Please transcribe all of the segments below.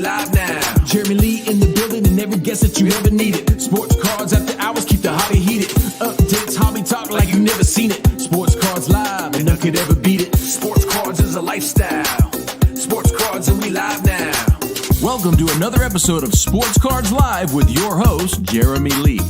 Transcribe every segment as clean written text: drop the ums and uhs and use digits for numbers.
live now. Jeremy Lee in the building and every guest that you ever needed. Sports cards after hours, keep the hobby heated. Updates, hobby talk like you never seen it. Sports cards live and none could ever beat it. Sports cards is a lifestyle. Sports cards and we live now. Welcome to another episode of Sports Cards Live with your host, Jeremy Lee.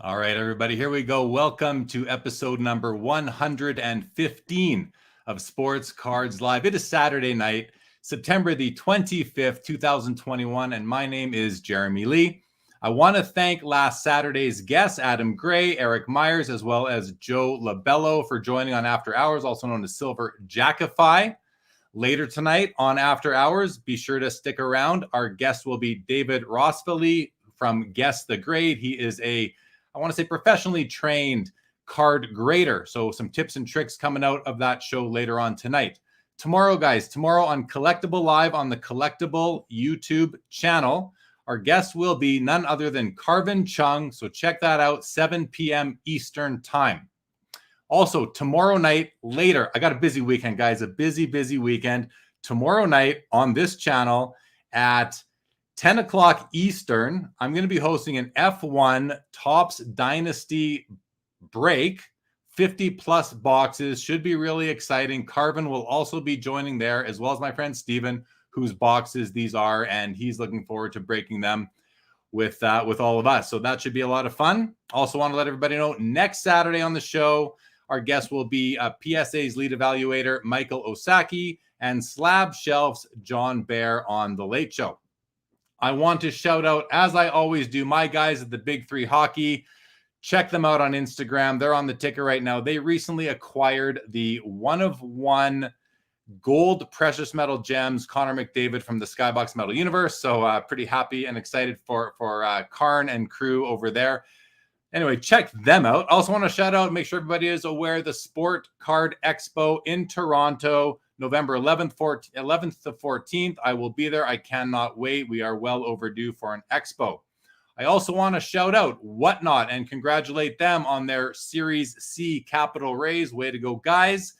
All right, everybody, here we go. Welcome to episode number 115 of Sports Cards Live. It is Saturday night, September the 25th, 2021, and my name is Jeremy Lee. I want to thank last Saturday's guests, Adam Gray, Eric Myers, as well as Joe Labello for joining on After Hours, also known as Silver Jackify. Later tonight on After Hours, be sure to stick around. Our guest will be David Rosvaly from Guess the Grade. He is I want to say professionally trained card grader. So some tips and tricks coming out of that show later on tonight. Tomorrow, guys, on Collectible Live on the Collectible YouTube channel, our guest will be none other than Carvin Chung. So check that out, 7 p.m. Eastern time. Also, tomorrow night, later, I got a busy weekend, guys, a busy weekend. Tomorrow night on this channel at 10 o'clock Eastern, I'm going to be hosting an F1 Topps Dynasty break, 50 plus boxes. Should be really exciting. Carvin will also be joining there, as well as my friend Steven, whose boxes these are, and he's looking forward to breaking them with all of us. So that should be a lot of fun. Also want to let everybody know, next Saturday on the show, our guest will be PSA's lead evaluator, Michael Osaki, and Slab Shelf's John Bear on The Late Show. I want to shout out, as I always do, my guys at the Big Three Hockey. Check them out on Instagram. They're on the ticker right now. They recently acquired the 1-of-1 gold precious metal gems Connor McDavid from the Skybox Metal Universe. So pretty happy and excited for Karn and crew over there. Anyway, check them out. Also want to shout out, make sure everybody is aware, the Sport Card Expo in Toronto, November 11th to 14th. I will be there. I cannot wait. We are well overdue for an expo. I also want to shout out Whatnot and congratulate them on their Series C capital raise. Way to go, guys.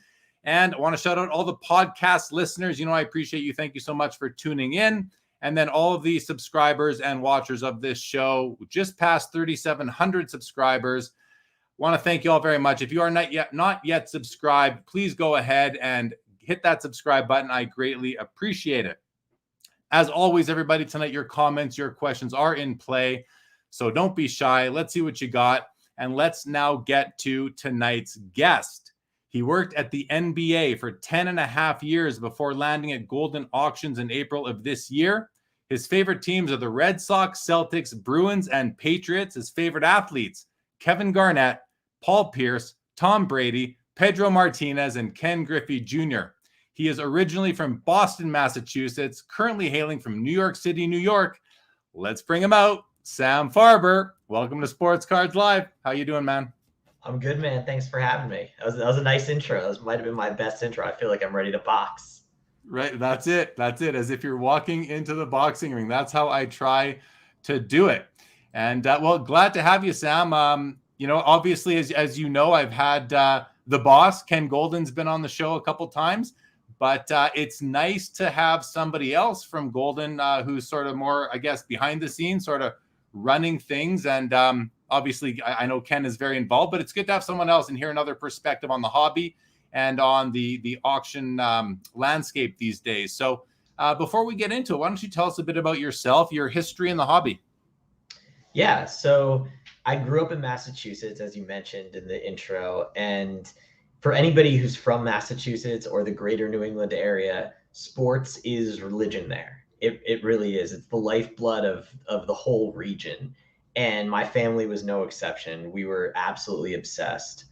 And I want to shout out all the podcast listeners. You know, I appreciate you. Thank you so much for tuning in. And then all of the subscribers and watchers of this show, just past 3,700 subscribers. Want to thank you all very much. If you are not yet subscribed, please go ahead and hit that subscribe button. I greatly appreciate it. As always, everybody, tonight, your comments, your questions are in play. So don't be shy. Let's see what you got. And let's now get to tonight's guest. He worked at the NBA for 10 and a half years before landing at Goldin Auctions in April of this year. His favorite teams are the Red Sox, Celtics, Bruins, and Patriots. His favorite athletes, Kevin Garnett, Paul Pierce, Tom Brady, Pedro Martinez, and Ken Griffey Jr. He is originally from Boston, Massachusetts, currently hailing from New York City, New York. Let's bring him out. Sam Farber, welcome to Sports Cards Live. How you doing, man? I'm good, man. Thanks for having me. That was a nice intro. That might have been my best intro. I feel like I'm ready to box. Right. That's it. As if you're walking into the boxing ring. That's how I try to do it. And well, glad to have you, Sam. You know, obviously, as you know, I've had the boss, Ken Goldin's been on the show a couple times, but it's nice to have somebody else from Goldin who's sort of more, I guess, behind the scenes, sort of running things. And obviously, I know Ken is very involved, but it's good to have someone else and hear another perspective on the hobby and on the auction landscape these days. So before we get into it, why don't you tell us a bit about yourself, your history in the hobby? Yeah, so I grew up in Massachusetts, as you mentioned in the intro. And for anybody who's from Massachusetts or the greater New England area, sports is religion there. It really is. It's the lifeblood of the whole region. And my family was no exception. We were absolutely obsessed.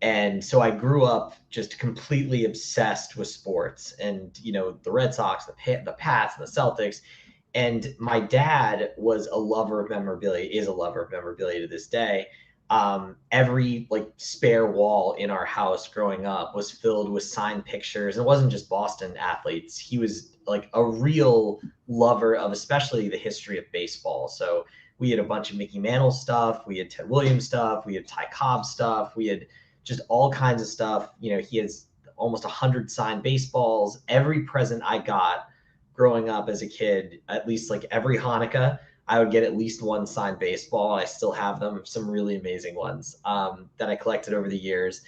And so I grew up just completely obsessed with sports and, you know, the Red Sox, the Pats, and the Celtics. And my dad was a lover of memorabilia, is a lover of memorabilia to this day. Every like spare wall in our house growing up was filled with signed pictures. It wasn't just Boston athletes. He was like a real lover of especially the history of baseball. So we had a bunch of Mickey Mantle stuff. We had Ted Williams stuff. We had Ty Cobb stuff. We had just all kinds of stuff. You know, he has almost 100 signed baseballs. Every present I got growing up as a kid, at least like every Hanukkah, I would get at least one signed baseball. I still have them, some really amazing ones that I collected over the years.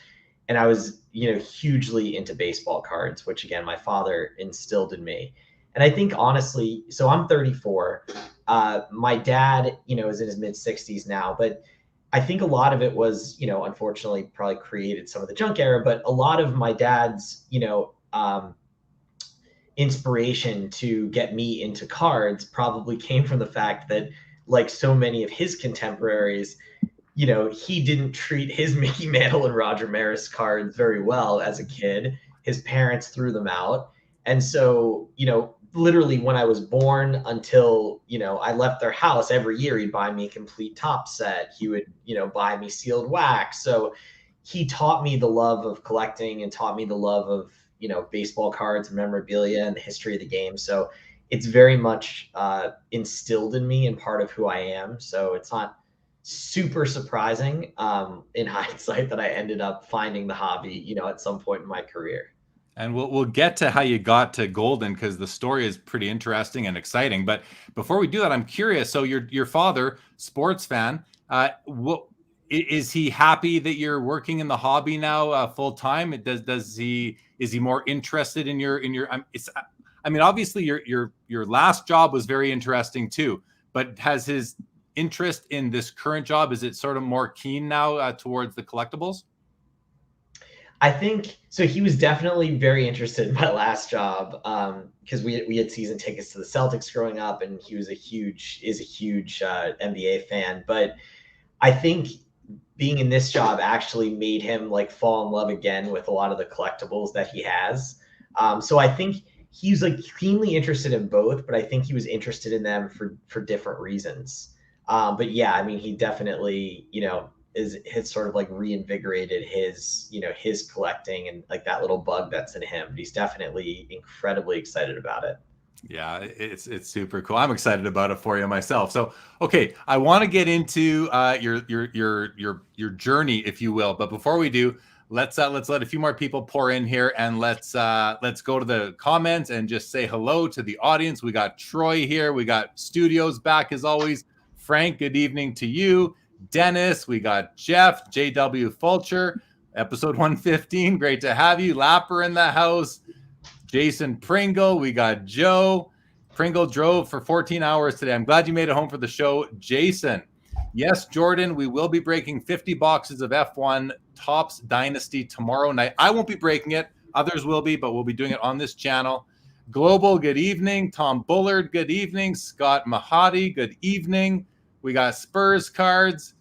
And I was, hugely into baseball cards, which again, my father instilled in me. And I think honestly, so I'm 34. My dad, is in his mid 60s now, but I think a lot of it was, unfortunately probably created some of the junk era, but a lot of my dad's, inspiration to get me into cards probably came from the fact that, like so many of his contemporaries, he didn't treat his Mickey Mantle and Roger Maris cards very well as a kid. His parents threw them out. And so, literally when I was born until, I left their house, every year he'd buy me a complete top set. He would, buy me sealed wax. So he taught me the love of collecting and taught me the love of, baseball cards and memorabilia and the history of the game. So it's very much instilled in me and part of who I am. So it's not super surprising in hindsight that I ended up finding the hobby, at some point in my career. And we'll get to how you got to Goldin, because the story is pretty interesting and exciting. But before we do that, I'm curious. So your father, sports fan, is he happy that you're working in the hobby now full time? Is he more interested in your? I mean, obviously your last job was very interesting too. But has his interest in this current job, is it sort of more keen now towards the collectibles? I think so. He was definitely very interested in my last job because we had season tickets to the Celtics growing up, and he is a huge NBA fan. But I think being in this job actually made him like fall in love again with a lot of the collectibles that he has. So I think he's like keenly interested in both, but I think he was interested in them for different reasons. But yeah, I mean, he definitely, has sort of like reinvigorated his collecting and like that little bug that's in him. But he's definitely incredibly excited about it. Yeah, it's super cool. I'm excited about it for you myself. So, okay, I want to get into your journey, if you will. But before we do, let's let a few more people pour in here, and let's go to the comments and just say hello to the audience. We got Troy here. We got Studios back as always. Frank, good evening to you. Dennis, we got Jeff, JW Fulcher, episode 115. Great to have you. Lapper in the house. Jason Pringle, we got Joe. Pringle drove for 14 hours today. I'm glad you made it home for the show, Jason. Yes, Jordan, we will be breaking 50 boxes of F1 Topps Dynasty tomorrow night. I won't be breaking it. Others will be, but we'll be doing it on this channel. Global, good evening. Tom Bullard, good evening. Scott Mahadi, good evening. We got Spurs cards.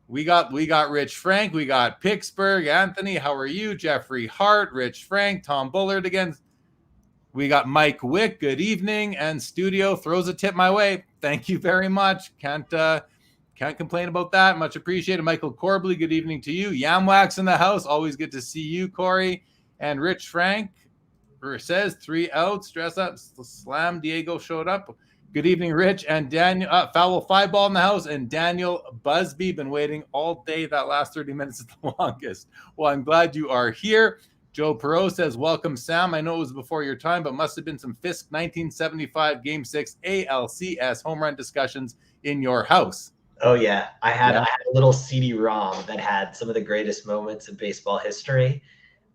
We got Rich Frank. We got Pittsburgh. Anthony, how are you? Jeffrey Hart, Rich Frank, Tom Bullard again. We got Mike Wick. Good evening. And Studio throws a tip my way. Thank you very much. Can't complain about that. Much appreciated. Michael Corbley, good evening to you. Yamwax in the house. Always good to see you, Corey. And Rich Frank says 3 outs. Dress up. Slam Diego showed up. Good evening, Rich. And Daniel, Foul 5 ball in the house. And Daniel Busby, been waiting all day. That last 30 minutes is the longest. Well, I'm glad you are here. Joe Perot says, welcome, Sam. I know it was before your time, but must have been some Fisk 1975 Game 6 ALCS home run discussions in your house. Oh, yeah. I had a little CD-ROM that had some of the greatest moments in baseball history.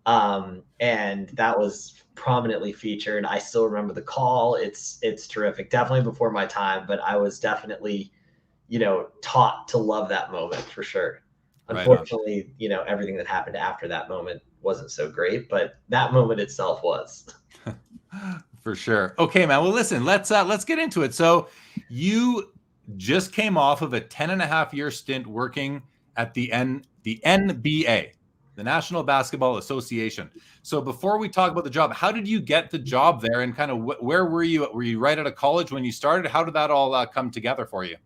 And that was prominently featured. I still remember the call. It's terrific. Definitely before my time, but I was definitely, taught to love that moment for sure. Unfortunately, everything that happened after that moment wasn't so great, but that moment itself was. For sure. Okay, man. Well, listen, let's get into it. So you just came off of a 10.5-year stint working at the NBA, the National Basketball Association. So before we talk about the job, how did you get the job there, and kind of where were you? Were you right out of college when you started? How did that all come together for you?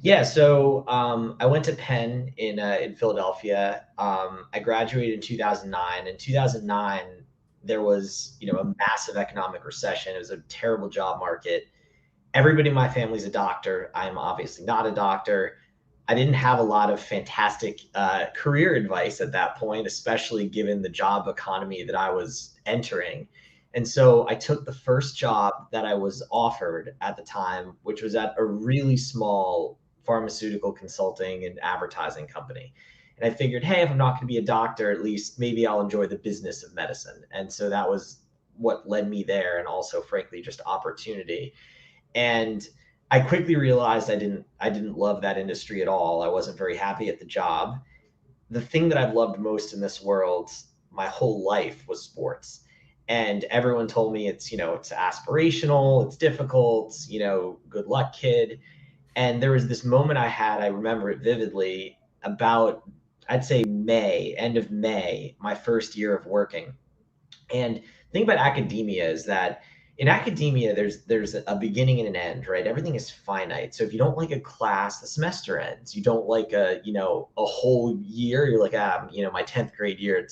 Yeah, so I went to Penn in Philadelphia. I graduated in 2009. In 2009, there was a massive economic recession. It was a terrible job market. Everybody in my family's a doctor. I'm obviously not a doctor. I didn't have a lot of fantastic career advice at that point, especially given the job economy that I was entering. And so I took the first job that I was offered at the time, which was at a really small pharmaceutical consulting and advertising company. And I figured, hey, if I'm not going to be a doctor, at least maybe I'll enjoy the business of medicine. And so that was what led me there, and also, frankly, just opportunity. And I quickly realized I didn't love that industry at all. I wasn't very happy at the job. The thing that I've loved most in this world my whole life was sports. And everyone told me it's, it's aspirational, it's difficult, good luck, kid. And there was this moment I remember it vividly, about, I'd say end of May, my first year of working. And the thing about academia is that in academia, there's a beginning and an end, right? Everything is finite. So if you don't like a class, the semester ends. You don't like a whole year, you're like, my 10th grade year,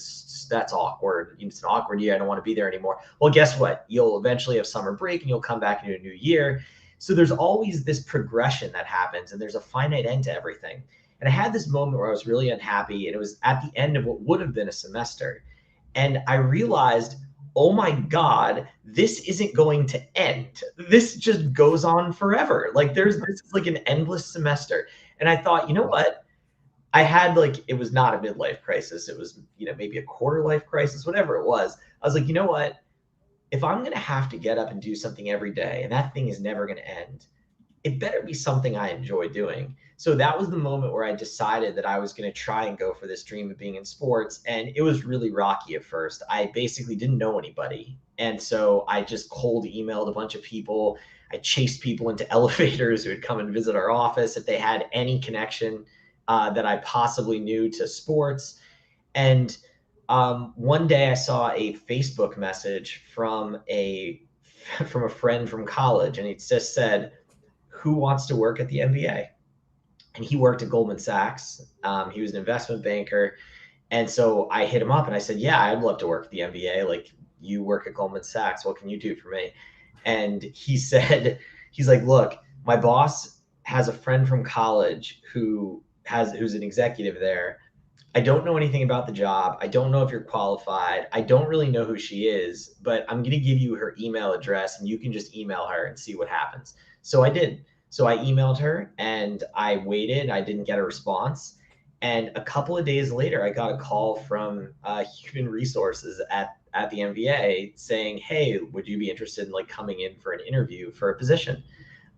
that's awkward. It's an awkward year. I don't want to be there anymore. Well, guess what? You'll eventually have summer break and you'll come back into a new year. So there's always this progression that happens, and there's a finite end to everything. And I had this moment where I was really unhappy, and it was at the end of what would have been a semester. And I realized, oh my God, this isn't going to end. This just goes on forever. Like this is like an endless semester. And I thought, you know what? I had it was not a midlife crisis. It was, maybe a quarter life crisis, whatever it was. I was like, you know what? If I'm going to have to get up and do something every day, and that thing is never going to end, it better be something I enjoy doing. So that was the moment where I decided that I was going to try and go for this dream of being in sports. And it was really rocky at first. I basically didn't know anybody. And so I just cold emailed a bunch of people. I chased people into elevators who would come and visit our office if they had any connection that I possibly knew to sports. And one day I saw a Facebook message from a friend from college, and it just said, "Who wants to work at the NBA?" And he worked at Goldman Sachs. He was an investment banker. And so I hit him up and I said, yeah, I'd love to work at the NBA. Like, you work at Goldman Sachs. What can you do for me? And he said, he's like, look, my boss has a friend from college who's an executive there. I don't know anything about the job. I don't know if you're qualified. I don't really know who she is, but I'm going to give you her email address and you can just email her and see what happens. So I did. So I emailed her and I waited. I didn't get a response. And a couple of days later, I got a call from human resources at the NBA saying, hey, would you be interested in coming in for an interview for a position?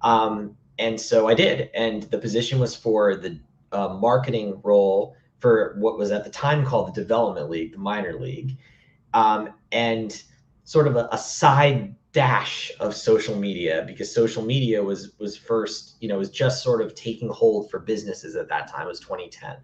And so I did. And the position was for the marketing role for what was at the time called the Development League, the minor league, and sort of a side dash of social media, because social media was first, was just sort of taking hold for businesses at that time. It was 2010.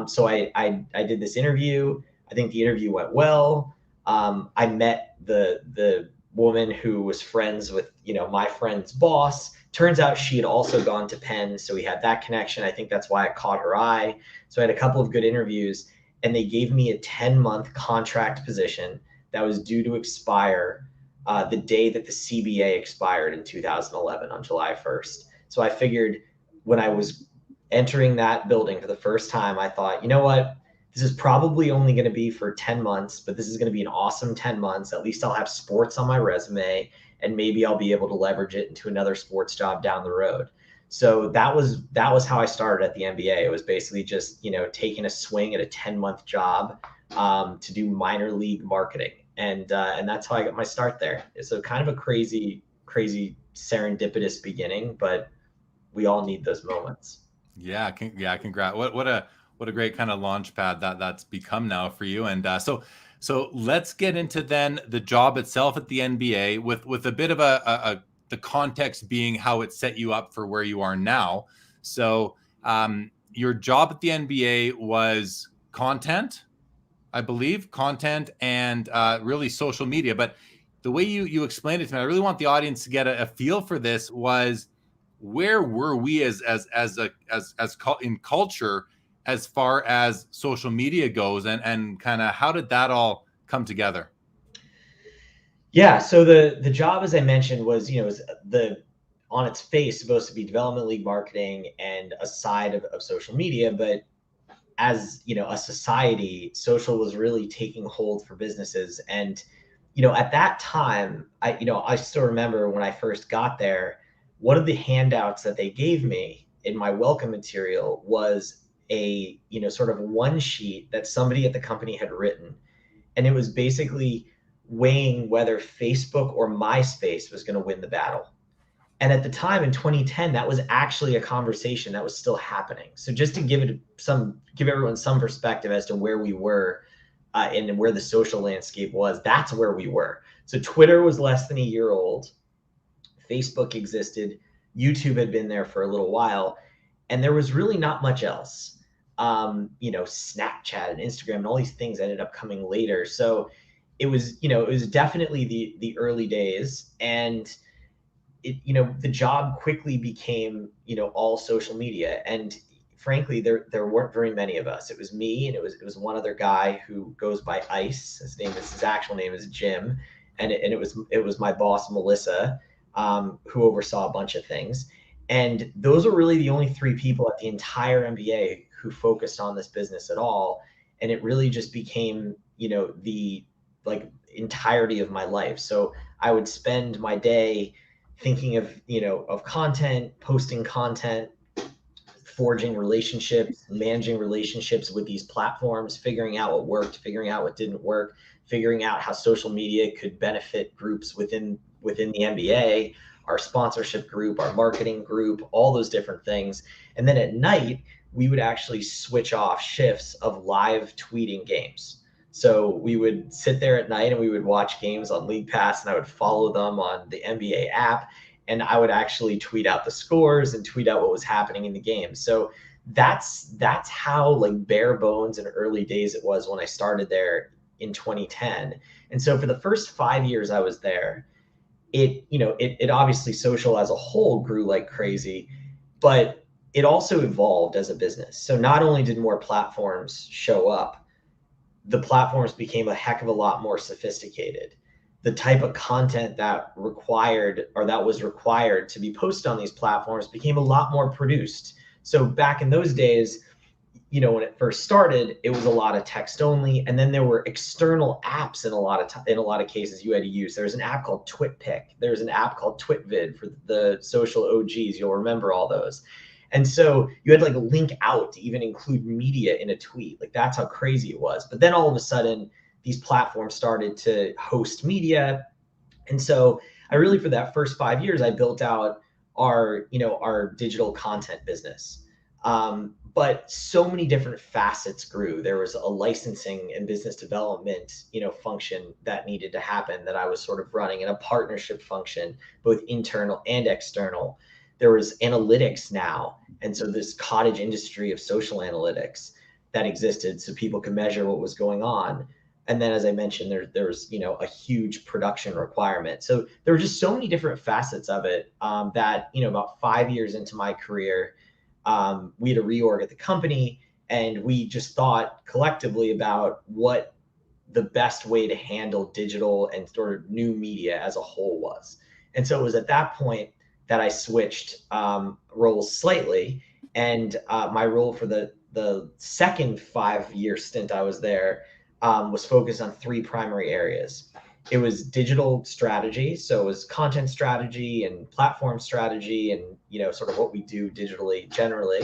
So I did this interview. I think the interview went well. I met the woman who was friends with, my friend's boss. Turns out she had also gone to Penn, so we had that connection. I think that's why it caught her eye. So I had a couple of good interviews, and they gave me a 10-month contract position that was due to expire the day that the CBA expired in 2011 on July 1st. So I figured when I was entering that building for the first time, I thought, you know what? This is probably only going to be for 10 months, but this is going to be an awesome 10 months. At least I'll have sports on my resume, and maybe I'll be able to leverage it into another sports job down the road. So that was how I started at the NBA. It was basically just, taking a swing at a 10-month job to do minor league marketing. And that's how I got my start there. So kind of a crazy serendipitous beginning, but we all need those moments. Yeah. Congrats. What a great kind of launch pad that's become now for you. And so let's get into then the job itself at the NBA with a bit of the context being how it set you up for where you are now. So your job at the NBA was content, I believe, and really social media. But the way you explained it to me, I really want the audience to get a feel for this. Was where were we as in culture as far as social media goes, and kind of how did that all come together? Yeah, so the job, as I mentioned, was on its face supposed to be development league marketing and a side of social media, but as a society, social was really taking hold for businesses. And at that time, I still remember when I first got there, one of the handouts that they gave me in my welcome material was a sort of one sheet that somebody at the company had written, and it was basically weighing whether Facebook or MySpace was going to win the battle. And at the time in 2010, that was actually a conversation that was still happening. So just to give everyone some perspective as to where we were and where the social landscape was, that's where we were. So Twitter was less than a year old. Facebook existed. YouTube had been there for a little while. And there was really not much else. Snapchat and Instagram and all these things ended up coming later. So it was definitely the early days. And the job quickly became, all social media. And frankly, there weren't very many of us. It was me, and it was one other guy who goes by Ice. His actual name is Jim. And it was my boss, Melissa, who oversaw a bunch of things. And those are really the only three people at the entire MBA who focused on this business at all. And it really just became, the entirety of my life. So I would spend my day thinking of content, posting content, forging relationships, managing relationships with these platforms, figuring out what worked, figuring out what didn't work, figuring out how social media could benefit groups within the MBA, our sponsorship group, our marketing group, all those different things. And then at night, we would actually switch off shifts of live tweeting games. So we would sit there at night and we would watch games on League Pass, and I would follow them on the NBA app, and I would actually tweet out the scores and tweet out what was happening in the game. So that's how bare bones and early days it was when I started there in 2010. And so for the first 5 years I was there, it obviously, social as a whole grew like crazy, but it also evolved as a business. So not only did more platforms show up, the platforms became a heck of a lot more sophisticated. The type of content that was required to be posted on these platforms became a lot more produced. So back in those days, when it first started, it was a lot of text only, and then there were external apps in a lot of cases you had to use. There was an app called TwitPic. There's an app called TwitVid for the social OGs. You'll remember all those. And so you had to link out to even include media in a tweet. That's how crazy it was. But then all of a sudden, these platforms started to host media. And so I really, for that first 5 years, I built out our digital content business. But so many different facets grew. There was a licensing and business development, function that needed to happen that I was sort of running, and a partnership function, both internal and external. There was analytics now. And so this cottage industry of social analytics that existed so people could measure what was going on. And then, as I mentioned, there was, a huge production requirement. So there were just so many different facets of it that, about 5 years into my career, we had a reorg at the company, and we just thought collectively about what the best way to handle digital and sort of new media as a whole was. And so it was at that point that I switched roles slightly, and my role for the second 5-year stint I was there was focused on 3 primary areas. It was digital strategy, so it was content strategy and platform strategy, and sort of what we do digitally generally.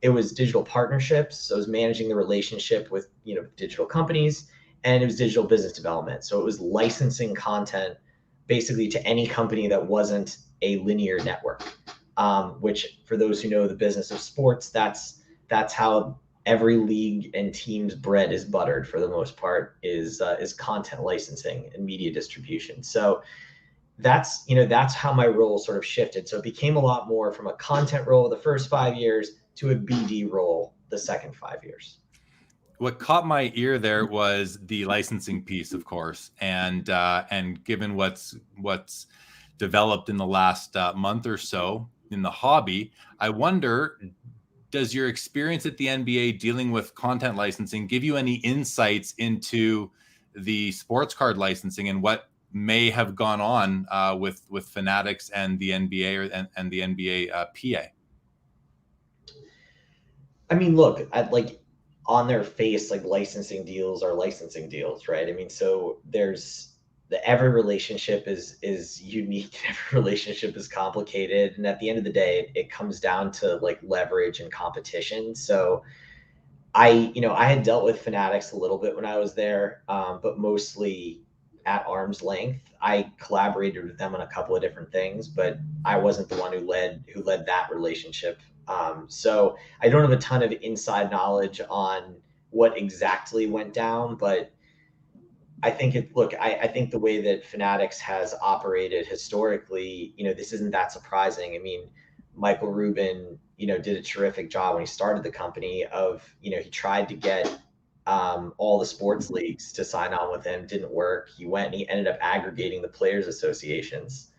It was digital partnerships, so it was managing the relationship with digital companies, and it was digital business development. So it was licensing content basically to any company that wasn't a linear network, which, for those who know the business of sports, that's how every league and team's bread is buttered for the most part, is content licensing and media distribution. So that's how my role sort of shifted. So it became a lot more from a content role the first 5 years to a BD role the second 5 years. What caught my ear there was the licensing piece, of course, and given what's developed in the last month or so in the hobby, I wonder, does your experience at the NBA dealing with content licensing give you any insights into the sports card licensing and what may have gone on with Fanatics and the NBA and the NBA PA? I mean, look, like on their face, like licensing deals are licensing deals, right? I mean, so every relationship is unique, every relationship is complicated, and at the end of the day, it comes down to like leverage and competition. So I had dealt with Fanatics a little bit when I was there, but mostly at arm's length. I collaborated with them on a couple of different things, but I wasn't the one who led that relationship. So I don't have a ton of inside knowledge on what exactly went down, but I think I think the way that Fanatics has operated historically, this isn't that surprising. I mean, Michael Rubin, did a terrific job when he started the company he tried to get all the sports leagues to sign on with him. Didn't work. He went and he ended up aggregating the players associations.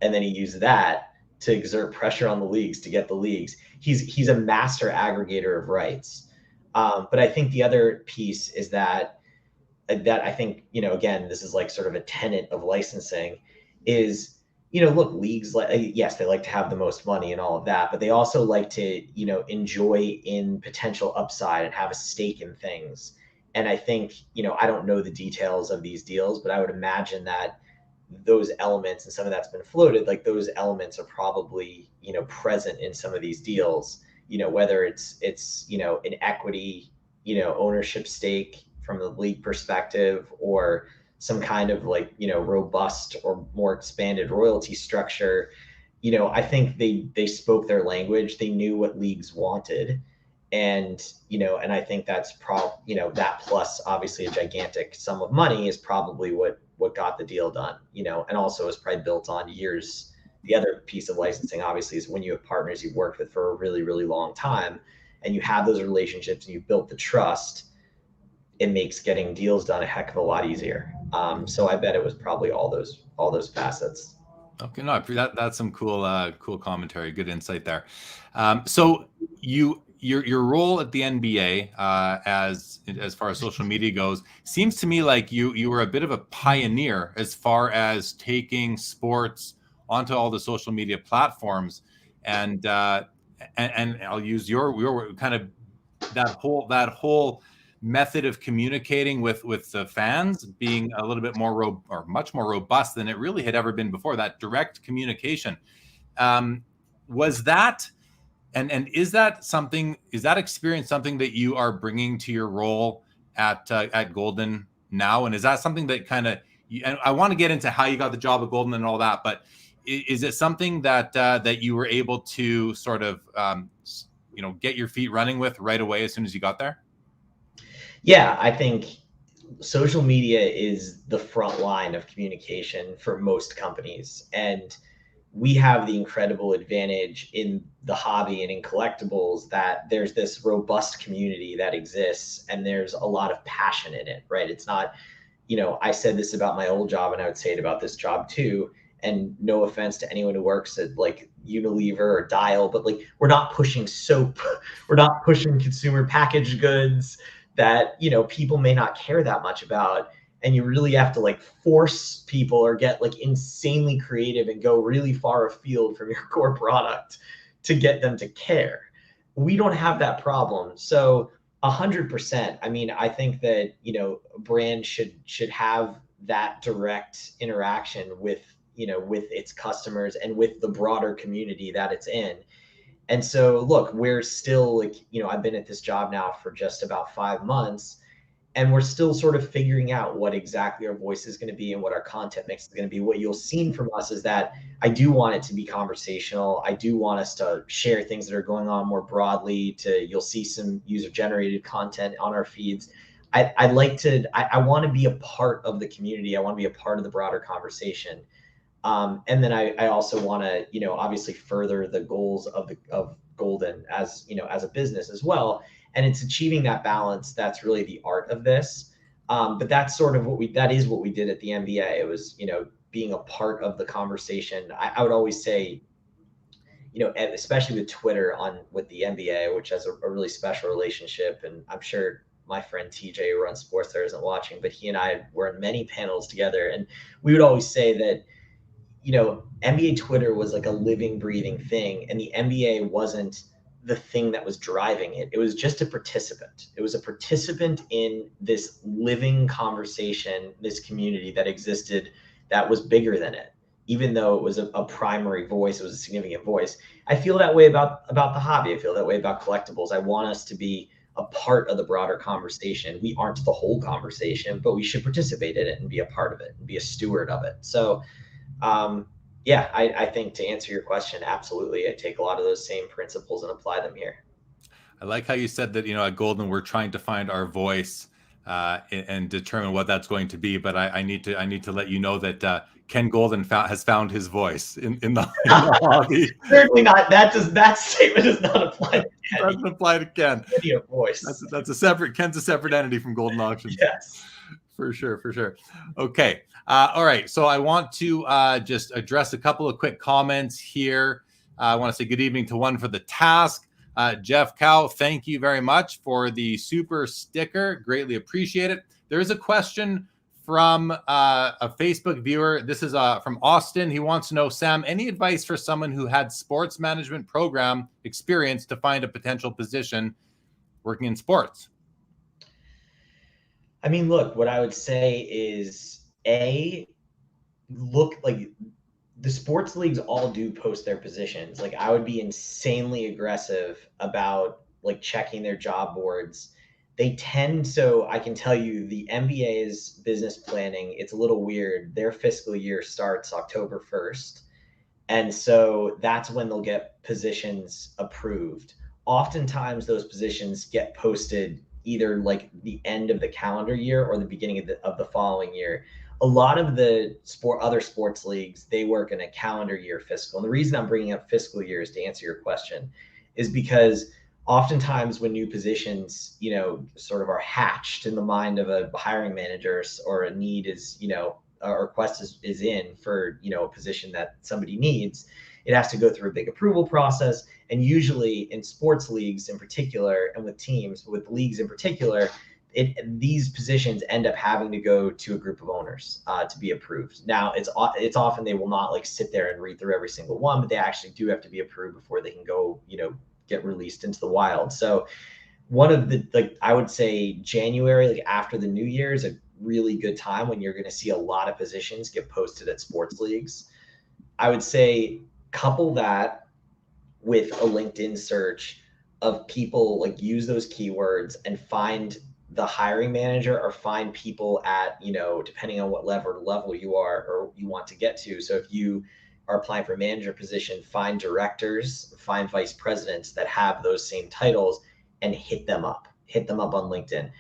And then he used that to exert pressure on the leagues to get the leagues. He's a master aggregator of rights. But I think the other piece is that I think, again, this is like sort of a tenet of licensing is, look, leagues, yes, they like to have the most money and all of that, but they also like to, enjoy in potential upside and have a stake in things. And I think, I don't know the details of these deals, but I would imagine that those elements, and some of that's been floated, like those elements are probably, present in some of these deals, whether it's, an equity, ownership stake from the league perspective, or some kind of robust or more expanded royalty structure. I think they spoke their language. They knew what leagues wanted. And I think that's that plus obviously a gigantic sum of money is probably what got the deal done, and also is probably built on years. The other piece of licensing obviously is when you have partners you've worked with for a really, really long time, and you have those relationships and you've built the trust, it makes getting deals done a heck of a lot easier. So I bet it was probably all those facets. Okay, no, that's some cool commentary. Good insight there. So your role at the NBA as far as social media goes seems to me like you were a bit of a pioneer as far as taking sports onto all the social media platforms, and I'll use your kind of that whole method of communicating with the fans being a little bit more or much more robust than it really had ever been before. That direct communication, was that and is that experience something that you are bringing to your role at Goldin now? And is that something that kind of, and I want to get into how you got the job at Goldin and all that, but is it something that you were able to sort of get your feet running with right away as soon as you got there? Yeah, I think social media is the front line of communication for most companies. And we have the incredible advantage in the hobby and in collectibles that there's this robust community that exists, and there's a lot of passion in it, right? It's not, I said this about my old job and I would say it about this job too. And no offense to anyone who works at like Unilever or Dial, but like, we're not pushing soap, we're not pushing consumer packaged goods that people may not care that much about, and you really have to like force people or get like insanely creative and go really far afield from your core product to get them to care. We don't have that problem. So 100%. I mean, I think that a brand should have that direct interaction with with its customers and with the broader community that it's in. And so, look, we're still like, I've been at this job now for just about 5 months, and we're still sort of figuring out what exactly our voice is going to be and what our content mix is going to be. What you'll see from us is that I do want it to be conversational. I do want us to share things that are going on more broadly. You'll see some user-generated content on our feeds. I want to be a part of the community. I want to be a part of the broader conversation. And then I also want to, obviously further the goals of Goldin as, as a business as well. And it's achieving that balance. That's really the art of this. But that's sort of that is what we did at the NBA. It was, being a part of the conversation. I would always say, especially with Twitter with the NBA, which has a really special relationship. And I'm sure, my friend TJ, who runs Sports There, isn't watching, but he and I were in many panels together, and we would always say that, NBA Twitter was like a living, breathing thing, and the NBA wasn't the thing that was driving it. It was just a participant. It was a participant in this living conversation, this community that existed that was bigger than it. Even though it was a primary voice, it was a significant voice. I feel that way about the hobby. I feel that way about collectibles. I want us to be a part of the broader conversation. We aren't the whole conversation, but we should participate in it and be a part of it and be a steward of it. So yeah, I think to answer your question, absolutely. I take a lot of those same principles and apply them here. I like how you said that, at Goldin, we're trying to find our voice and determine what that's going to be. But I need to let you know that Ken Goldin has found his voice in the hobby. Certainly not. That statement does not apply to Ken. Doesn't apply to Ken. A voice. Ken's a separate entity from Goldin Auctions. Yes. For sure. Okay. All right. So I want to just address a couple of quick comments here. I want to say good evening to one for the task. Jeff Cow, thank you very much for the super sticker. Greatly appreciate it. There is a question from a Facebook viewer. This is from Austin. He wants to know, Sam, any advice for someone who had sports management program experience to find a potential position working in sports? I mean, look, what I would say is look, like, the sports leagues all do post their positions. Like, I would be insanely aggressive about like checking their job boards. They tend, so I can tell you the NBA's business planning, it's a little weird. Their fiscal year starts October 1st. And so that's when they'll get positions approved. Oftentimes those positions get posted either like the end of the calendar year or the beginning of the following year. A lot of the other sports leagues, they work in a calendar year fiscal. And the reason I'm bringing up fiscal years to answer your question is because oftentimes when new positions, sort of are hatched in the mind of a hiring manager, or a need is, a request is in for, a position that somebody needs, it has to go through a big approval process. And usually in sports leagues in particular, and with teams, with leagues in particular, these positions end up having to go to a group of owners to be approved. Now, it's often they will not like sit there and read through every single one, but they actually do have to be approved before they can go, get released into the wild. So one of the, like, I would say January, like after the new year, is a really good time when you're going to see a lot of positions get posted at sports leagues. I would say couple that with a LinkedIn search of people, like, use those keywords and find the hiring manager, or find people at, depending on what level you are or you want to get to. So if you are applying for a manager position, find directors, find vice presidents that have those same titles and hit them up on LinkedIn.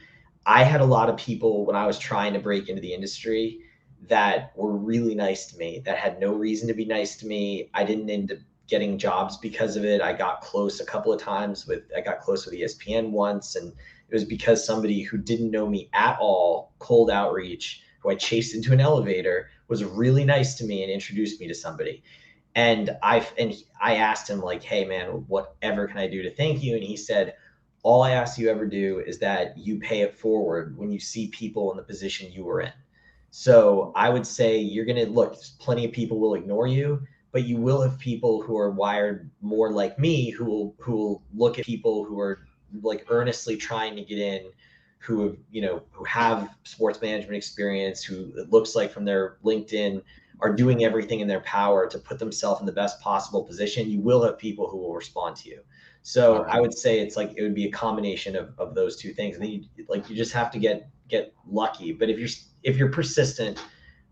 I had a lot of people when I was trying to break into the industry that were really nice to me, that had no reason to be nice to me. I didn't end up getting jobs because of it. I got close a couple of times I got close with ESPN once, and it was because somebody who didn't know me at all, cold outreach, who I chased into an elevator, was really nice to me and introduced me to somebody. And I asked him, like, hey man, whatever can I do to thank you? And he said, all I ask you ever do is that you pay it forward when you see people in the position you were in. So I would say you're going to look, plenty of people will ignore you, but you will have people who are wired more like me, who will look at people who are like earnestly trying to get in, who have sports management experience, who it looks like from their LinkedIn are doing everything in their power to put themselves in the best possible position. You will have people who will respond to you. So I would say it's like, it would be a combination of those two things. And then you just have to get lucky. But if you're persistent,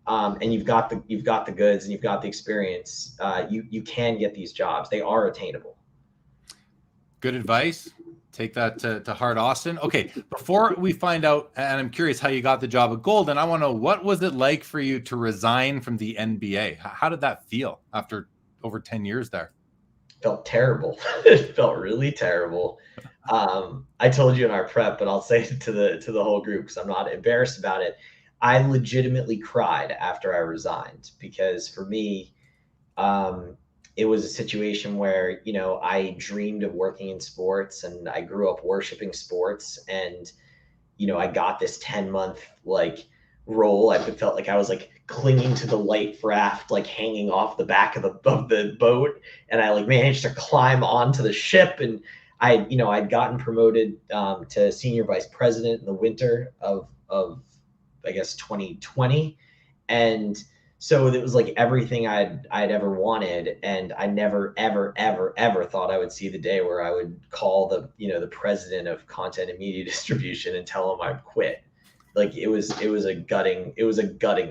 and you've got the goods and you've got the experience, you can get these jobs. They are attainable. Good advice. Take that to heart, Austin. Okay, before we find out, and I'm curious how you got the job at Goldin, I want to know, what was it like for you to resign from the NBA? How did that feel after over 10 years there? Felt terrible. It felt really terrible. I told you in our prep, but I'll say it to the whole group because I'm not embarrassed about it. I legitimately cried after I resigned, because for me, it was a situation where, I dreamed of working in sports, and I grew up worshiping sports, and I got this 10-month like role. I felt like I was like clinging to the light raft, like hanging off the back of the boat. And I like managed to climb onto the ship. And I'd gotten promoted to senior vice president in the winter of I guess 2020. And so it was like everything I'd ever wanted. And I never, ever, ever, ever thought I would see the day where I would call the president of content and media distribution and tell him I'd quit. Like it was a gutting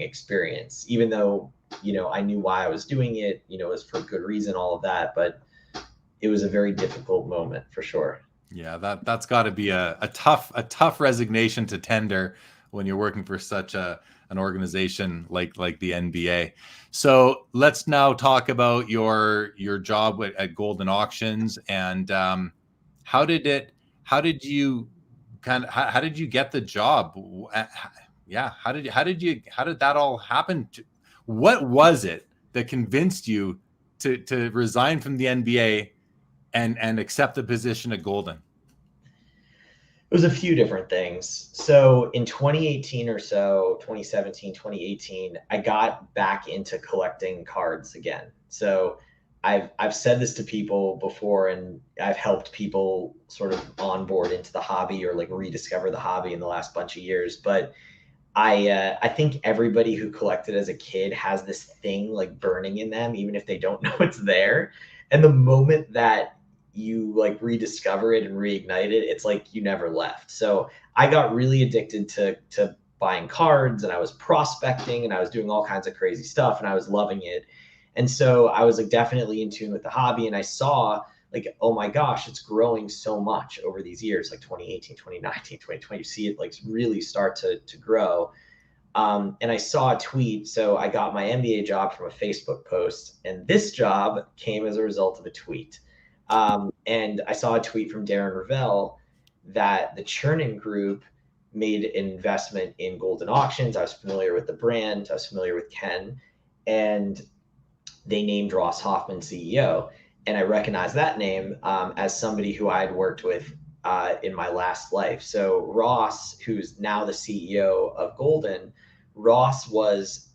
experience, even though, I knew why I was doing it, it was for good reason, all of that, but it was a very difficult moment for sure. Yeah, that's got to be a tough resignation to tender when you're working for such an organization like the NBA. So let's now talk about your job at Goldin Auctions, and how did you get the job? Yeah, how did that all happen? What was it that convinced you to resign from the NBA and accept the position at Goldin? It was a few different things. So in 2018 or so, 2017, 2018, I got back into collecting cards again. So I've said this to people before, and I've helped people sort of onboard into the hobby or like rediscover the hobby in the last bunch of years. But I think everybody who collected as a kid has this thing like burning in them, even if they don't know it's there. And the moment that you like rediscover it and reignite it, it's like you never left. So I got really addicted to buying cards, and I was prospecting, and I was doing all kinds of crazy stuff, and I was loving it. And so I was like definitely in tune with the hobby, and I saw like, oh my gosh, it's growing so much over these years, like 2018, 2019, 2020. You see it like really start to grow. And I saw a tweet. So I got my MBA job from a Facebook post, and this job came as a result of a tweet. And I saw a tweet from David Rosvaly that the Chernin Group made an investment in Goldin Auctions. I was familiar with the brand. I was familiar with Ken, and they named Ross Hoffman CEO. And I recognized that name as somebody who I had worked with in my last life. So Ross, who's now the CEO of Goldin, Ross was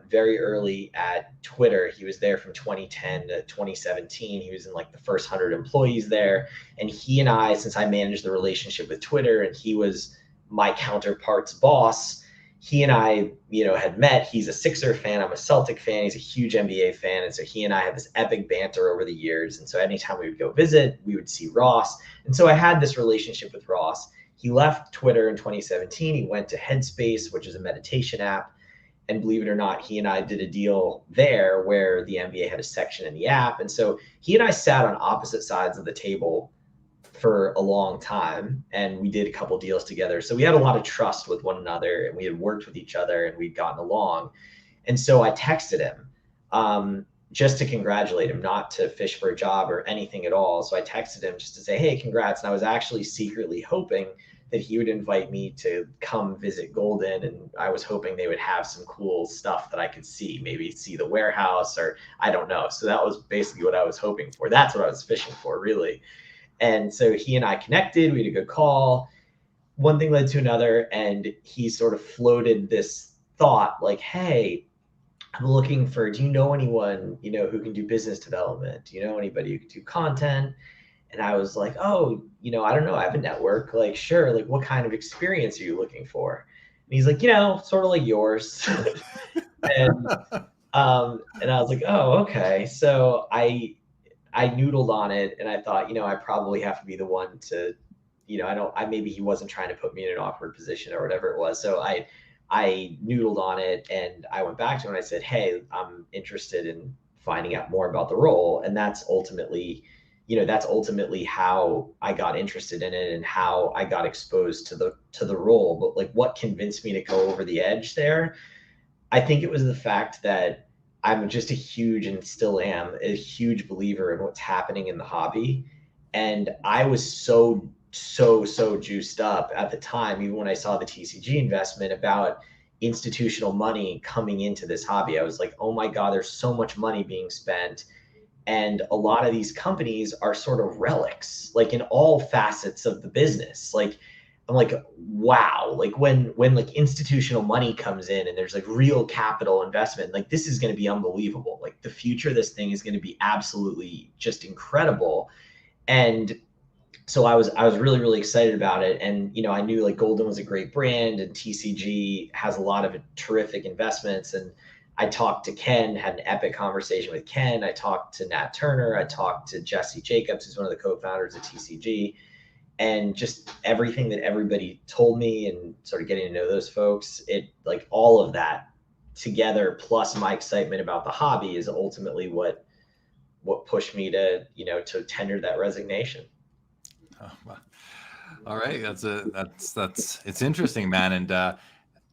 very early at Twitter. He was there from 2010 to 2017. He was in like the first 100 employees there. And he and I, since I managed the relationship with Twitter and he was my counterpart's boss, he and I, had met. He's a Sixer fan. I'm a Celtic fan. He's a huge NBA fan. And so he and I had this epic banter over the years. And so anytime we would go visit, we would see Ross. And so I had this relationship with Ross. He left Twitter in 2017. He went to Headspace, which is a meditation app. And believe it or not, he and I did a deal there where the NBA had a section in the app. And so he and I sat on opposite sides of the table for a long time, and we did a couple deals together. So we had a lot of trust with one another, and we had worked with each other, and we'd gotten along. And so I texted him just to congratulate him, not to fish for a job or anything at all. So I texted him just to say, hey, congrats. And I was actually secretly hoping that he would invite me to come visit Goldin, and I was hoping they would have some cool stuff that I could see, maybe see the warehouse, or I don't know. So that was basically what I was hoping for. That's what I was fishing for, really. And so he and I connected. We had a good call. One thing led to another, and he sort of floated this thought like, hey, I'm looking for, do you know anyone, who can do business development? Do you know anybody who can do content? And I was like, oh, I don't know. I have a network. Like, sure. Like, what kind of experience are you looking for? And he's like, sort of like yours. and I was like, oh, okay. So I noodled on it, and I thought, I probably have to be the one to, maybe he wasn't trying to put me in an awkward position or whatever it was. So I noodled on it, and I went back to him and I said, hey, I'm interested in finding out more about the role. And that's ultimately how I got interested in it and how I got exposed to the role. But like, what convinced me to go over the edge there? I think it was the fact that I'm just a huge, and still am, a huge believer in what's happening in the hobby. And I was so juiced up at the time, even when I saw the TCG investment, about institutional money coming into this hobby. I was like, oh my God, there's so much money being spent. And a lot of these companies are sort of relics, like in all facets of the business. Like, I'm like, wow, like when like institutional money comes in and there's like real capital investment, like this is going to be unbelievable. Like the future of this thing is going to be absolutely just incredible. And so I was really, really excited about it. And, you know, I knew like Goldin was a great brand and TCG has a lot of terrific investments. And I talked to Ken, had an epic conversation with Ken. I talked to Nat Turner. I talked to Jesse Jacobs, who's one of the co-founders of TCG, and just everything that everybody told me and sort of getting to know those folks, it like all of that together, plus my excitement about the hobby is ultimately what pushed me to, you know, to tender that resignation. Oh, well. All right. It's interesting, man. And,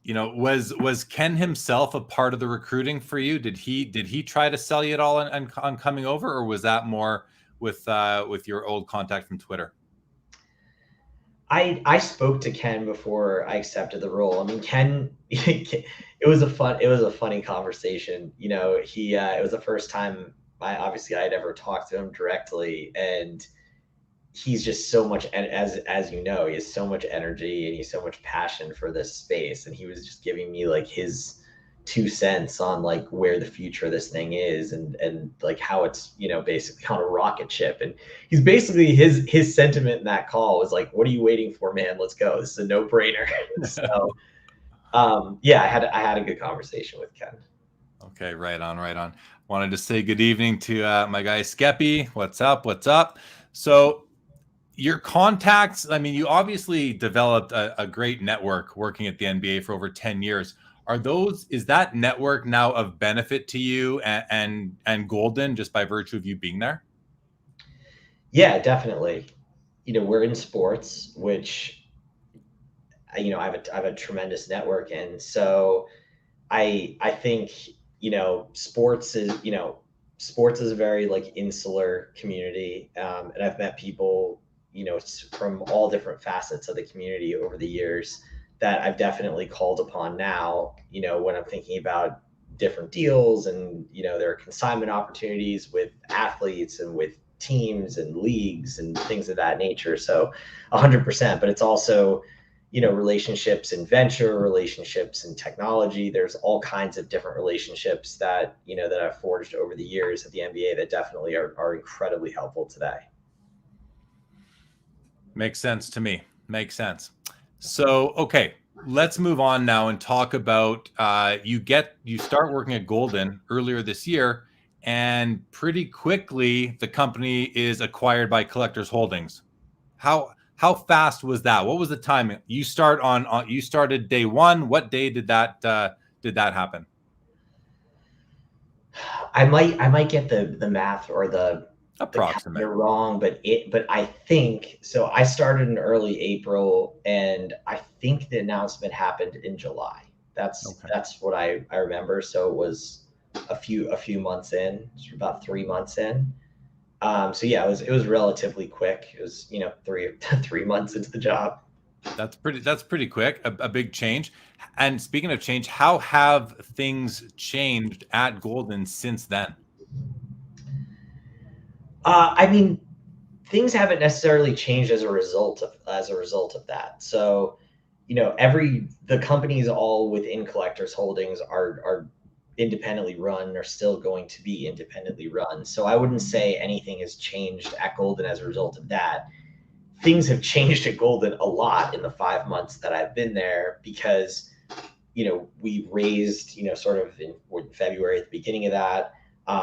you know, was Ken himself a part of the recruiting for you? Did he try to sell you at all on coming over, or was that more with your old contact from Twitter? I spoke to Ken before I accepted the role. I mean, Ken, it was a funny conversation. You know, it was the first time I'd ever talked to him directly, and he's just so much, and as you know, he has so much energy and he's so much passion for this space. And he was just giving me like his 2 cents on like where the future of this thing is and like how it's, you know, basically on a rocket ship. And he's basically his sentiment in that call was like, what are you waiting for, man? Let's go. This is a no-brainer. So yeah, I had a good conversation with Ken. Okay, right on. Wanted to say good evening to my guy Skeppy. What's up? So your contacts, I mean, you obviously developed a great network working at the NBA for over 10 years. Is that network now of benefit to you and Goldin just by virtue of you being there? Yeah, definitely. You know, we're in sports, which, you know, I have a tremendous network in. So I think, you know, sports is a very like insular community. And I've met people, you know, from all different facets of the community over the years that I've definitely called upon now, you know, when I'm thinking about different deals. And, you know, there are consignment opportunities with athletes and with teams and leagues and things of that nature. So 100%, but it's also, you know, relationships in venture, relationships in technology. There's all kinds of different relationships that, you know, that I've forged over the years at the NBA that definitely are incredibly helpful today. Makes sense to me. Makes sense. So, okay, let's move on now and talk about you start working at Goldin earlier this year, and pretty quickly the company is acquired by Collectors Holdings. How fast was that? What was the timing? You started day one. What day did that happen? I might get the math or the Approximate. You're wrong, but I think so. I started in early April, and I think the announcement happened in July. That's what I remember. So it was a few months in, about 3 months in. So yeah, it was relatively quick. It was, you know, 3 months into the job. That's pretty quick. A big change. And speaking of change, how have things changed at Goldin since then? I mean, things haven't necessarily changed as a result of that. So, you know, the companies all within Collectors Holdings are independently run, are still going to be independently run. So I wouldn't say anything has changed at Goldin as a result of that. Things have changed at Goldin a lot in the 5 months that I've been there because, you know, we raised, you know, sort of in February at the beginning of that,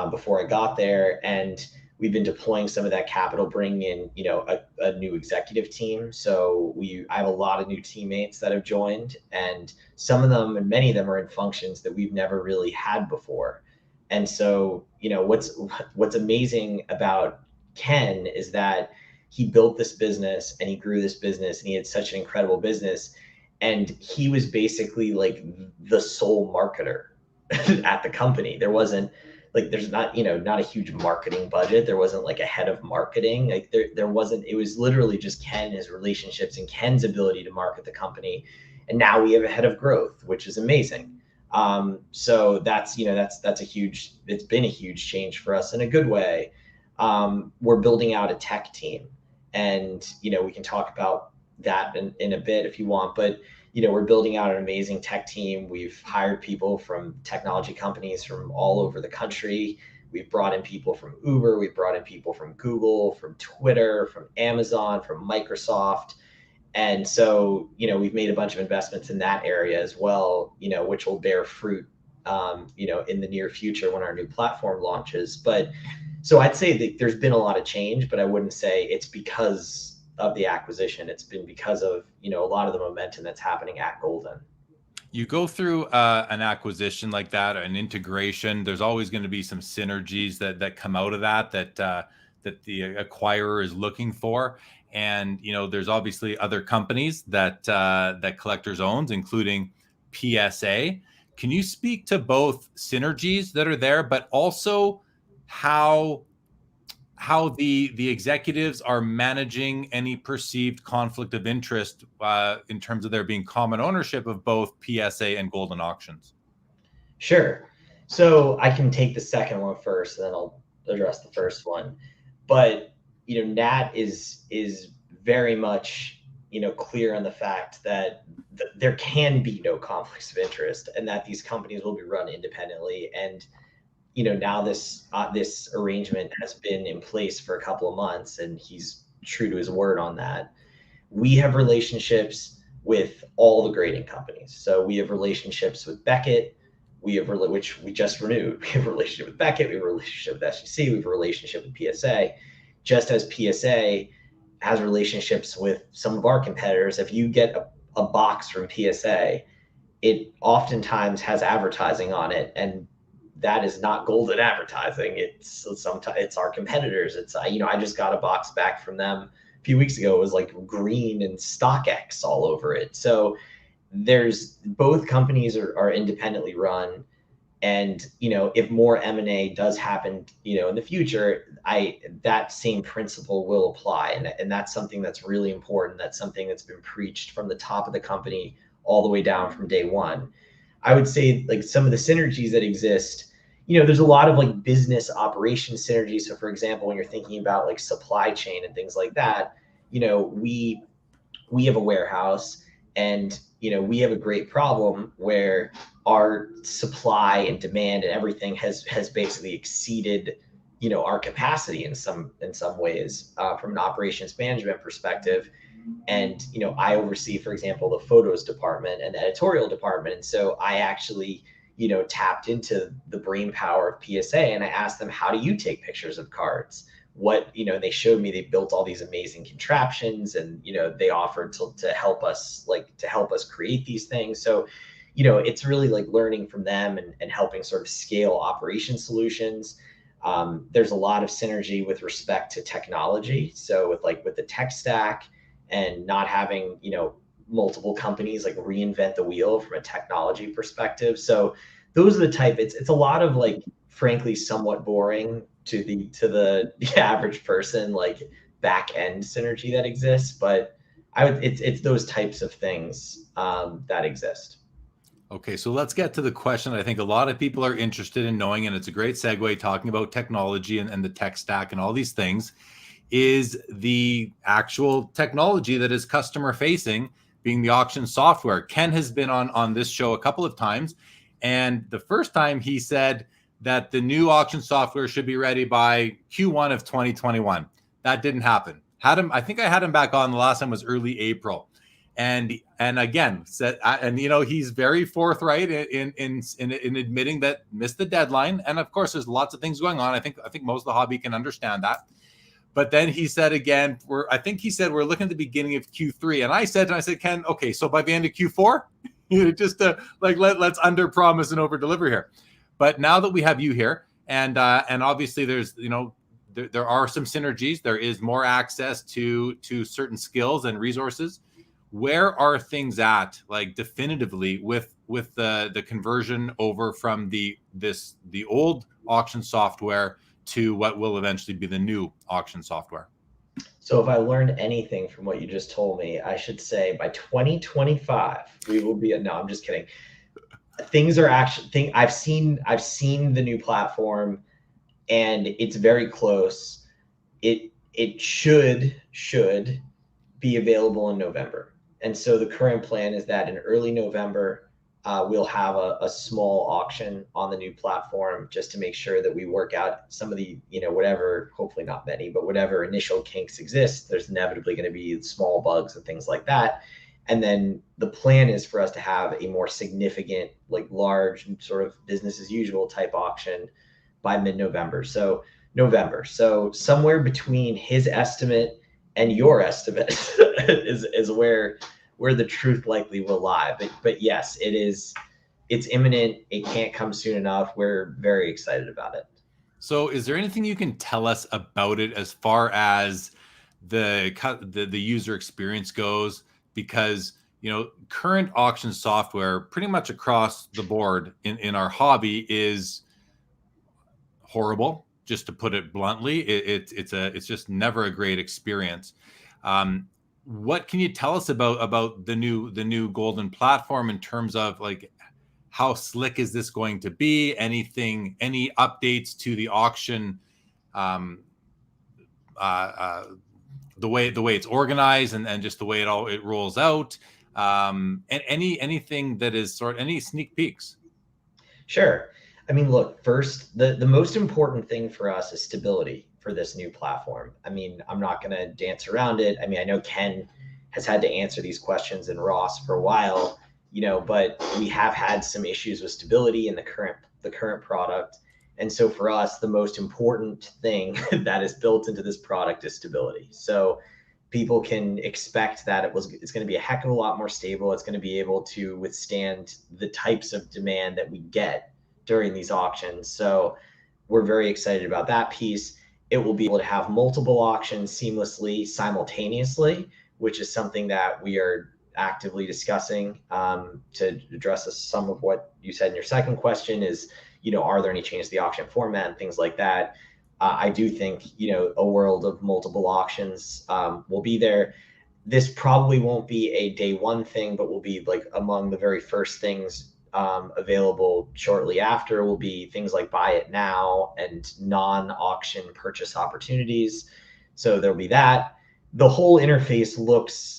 before I got there, and we've been deploying some of that capital, bringing in, you know, a new executive team. So I have a lot of new teammates that have joined, and some of them and many of them are in functions that we've never really had before. And so, you know, what's amazing about Ken is that he built this business and he grew this business and he had such an incredible business. And he was basically like the sole marketer at the company. There wasn't like, there's not, you know, not a huge marketing budget. There wasn't like a head of marketing. Like there wasn't, it was literally just Ken, his relationships and Ken's ability to market the company. And now we have a head of growth, which is amazing. So that's, you know, it's been a huge change for us in a good way. We're building out a tech team, and, you know, we can talk about, that in a bit if you want, but we're building out an amazing tech team. We've hired people from technology companies from all over the country. We've brought in people from Uber. We've brought in people from Google, from Twitter, from Amazon, from Microsoft. And so, we've made a bunch of investments in that area as well, which will bear fruit, in the near future when our new platform launches. But so I'd say that there's been a lot of change, but I wouldn't say it's because of the acquisition. It's been because of, a lot of the momentum that's happening at Goldin. You go through an acquisition like that, an integration, there's always going to be some synergies that come out of that the acquirer is looking for. And, there's obviously other companies that Collectors owns, including PSA. Can you speak to both synergies that are there, but also how the executives are managing any perceived conflict of interest in terms of there being common ownership of both PSA and Goldin Auctions? Sure. So I can take the second one first, and then I'll address the first one. But Nat is very much clear on the fact that there can be no conflicts of interest, and that these companies will be run independently. And now this arrangement has been in place for a couple of months, and he's true to his word on that. We have relationships with all the grading companies. So we have relationships with Beckett, which we just renewed. We have a relationship with Beckett, we have a relationship with SEC, we have a relationship with PSA. Just as PSA has relationships with some of our competitors, if you get a box from PSA, it oftentimes has advertising on it, and that is not Goldin advertising. It's our competitors. It's I just got a box back from them a few weeks ago. It was like green and StockX all over it. So there's both companies are independently run, and if more M&A does happen in the future, that same principle will apply, and that's something that's really important. That's something that's been preached from the top of the company all the way down from day one. I would say like some of the synergies that exist, there's a lot of like business operation synergy. So for example, when you're thinking about like supply chain and things like that, we have a warehouse, and we have a great problem where our supply and demand and everything has basically exceeded our capacity in some ways from an operations management perspective. And I oversee, for example, the photos department and the editorial department, and so I actually tapped into the brain power of PSA, and I asked them, how do you take pictures of cards? They showed me they built all these amazing contraptions, and they offered to help us create these things. So it's really like learning from them and helping sort of scale operation solutions. There's a lot of synergy with respect to technology. So with the tech stack and not having multiple companies like reinvent the wheel from a technology perspective. So those are the type. It's a lot of like, frankly, somewhat boring to the average person, like back end synergy that exists. But it's those types of things that exist. Okay, so let's get to the question I think a lot of people are interested in knowing, and it's a great segue talking about technology and the tech stack and all these things, is the actual technology that is customer facing being the auction software. Ken has been on this show a couple of times, and the first time he said that the new auction software should be ready by Q1 of 2021. That didn't happen. I think I had him back on, the last time was early April. And again said, and he's very forthright in admitting that missed the deadline. And of course, there's lots of things going on. I think most of the hobby can understand that. But then he said again, we're looking at the beginning of Q3. And I said, Ken, okay, so by the end of Q4, just let's under promise and over deliver here. But now that we have you here, and obviously there's there are some synergies. There is more access to certain skills and resources. Where are things at, like definitively, with the conversion over from the old auction software to what will eventually be the new auction software? So if I learned anything from what you just told me, I should say by 2025 we will be. No, I'm just kidding. Things are actually. I've seen the new platform, and it's very close. It should be available in November. And so the current plan is that in early November, we'll have a small auction on the new platform just to make sure that we work out some of the, whatever, hopefully not many, but whatever initial kinks exist. There's inevitably going to be small bugs and things like that. And then the plan is for us to have a more significant, like large sort of business as usual type auction by mid-November. So November. So somewhere between his estimate and your estimate is where the truth likely will lie. But yes, it's imminent. It can't come soon enough. We're very excited about it. So is there anything you can tell us about it as far as the user experience goes? Because, current auction software pretty much across the board in our hobby is horrible, just to put it bluntly. It's just never a great experience. What can you tell us about the new Goldin platform in terms of like how slick is this going to be? Any updates to the auction, the way it's organized and just the way it rolls out, and anything that is any sneak peeks? Sure. I mean, look, first, the most important thing for us is stability for this new platform. I mean, I'm not going to dance around it. I mean, I know Ken has had to answer these questions and Ross for a while, but we have had some issues with stability in the current product. And so for us, the most important thing that is built into this product is stability. So people can expect that it's going to be a heck of a lot more stable. It's going to be able to withstand the types of demand that we get during these auctions. So we're very excited about that piece. It will be able to have multiple auctions seamlessly, simultaneously, which is something that we are actively discussing to address some of what you said in your second question is, are there any changes to the auction format and things like that? I do think, a world of multiple auctions will be there. This probably won't be a day one thing, but will be like among the very first things available shortly after will be things like buy it now and non-auction purchase opportunities. So there'll be that. The whole interface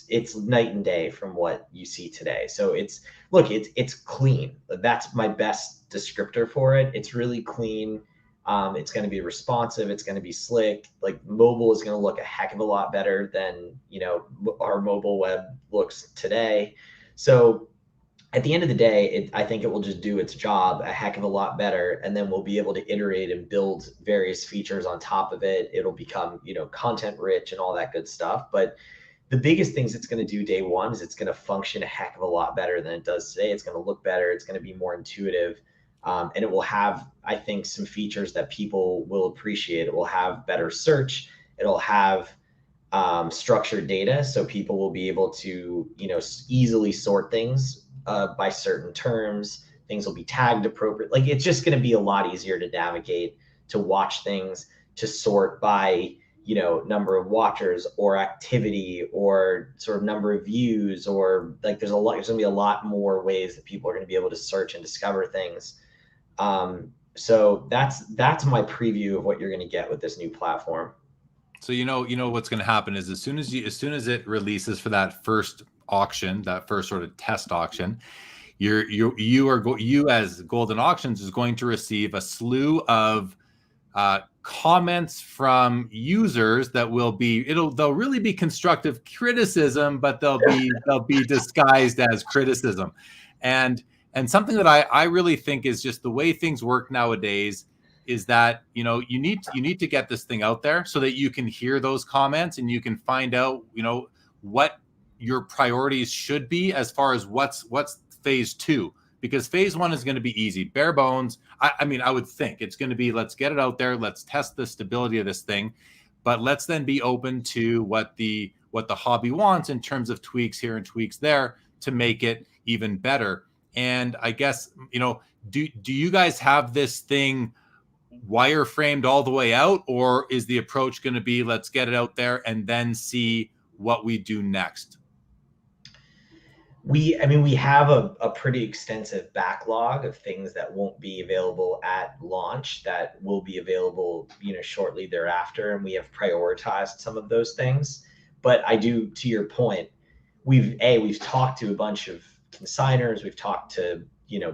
it's night and day from what you see today. So it's clean. That's my best descriptor for it. It's really clean. It's going to be responsive. It's going to be slick. Like mobile is going to look a heck of a lot better than, our mobile web looks today. So at the end of the day, I think it will just do its job a heck of a lot better. And then we'll be able to iterate and build various features on top of it. It'll become, content rich and all that good stuff. But the biggest things it's going to do day one is it's going to function a heck of a lot better than it does today. It's going to look better. It's going to be more intuitive. And it will have, I think, some features that people will appreciate. It will have better search. It'll have structured data. So people will be able to, easily sort things by certain terms. Things will be tagged appropriately. Like it's just going to be a lot easier to navigate, to watch things, to sort by, number of watchers or activity or sort of number of views, or like there's going to be a lot more ways that people are going to be able to search and discover things. So that's my preview of what you're going to get with this new platform. So what's going to happen is as soon as it releases for that first auction, that first sort of test auction, you as Goldin Auctions is going to receive a slew of comments from users that they'll really be constructive criticism, but they'll be disguised as criticism. And something that I really think is just the way things work nowadays is that, you need to get this thing out there so that you can hear those comments and you can find out, what your priorities should be as far as what's phase two, because phase one is going to be easy, bare bones. I mean, I would think it's going to be, let's get it out there. Let's test the stability of this thing, but let's then be open to what the hobby wants in terms of tweaks here and tweaks there to make it even better. And I guess, do you guys have this thing wireframed all the way out, or is the approach going to be, let's get it out there and then see what we do next? We have a pretty extensive backlog of things that won't be available at launch that will be available, shortly thereafter. And we have prioritized some of those things. But I do, to your point, we've talked to a bunch of consigners, we've talked to,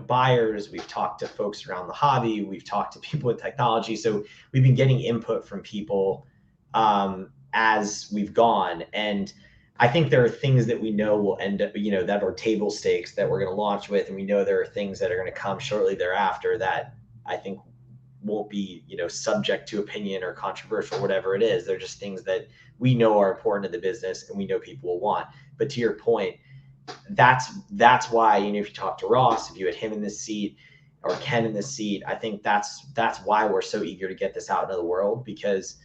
buyers, we've talked to folks around the hobby, we've talked to people with technology. So we've been getting input from people as we've gone. And I think there are things that we know will end up, that are table stakes that we're going to launch with. And we know there are things that are going to come shortly thereafter that I think won't be, subject to opinion or controversial, whatever it is. They're just things that we know are important to the business and we know people will want. But to your point, that's why, if you talk to Ross, if you had him in this seat or Ken in this seat, I think that's why we're so eager to get this out into the world, because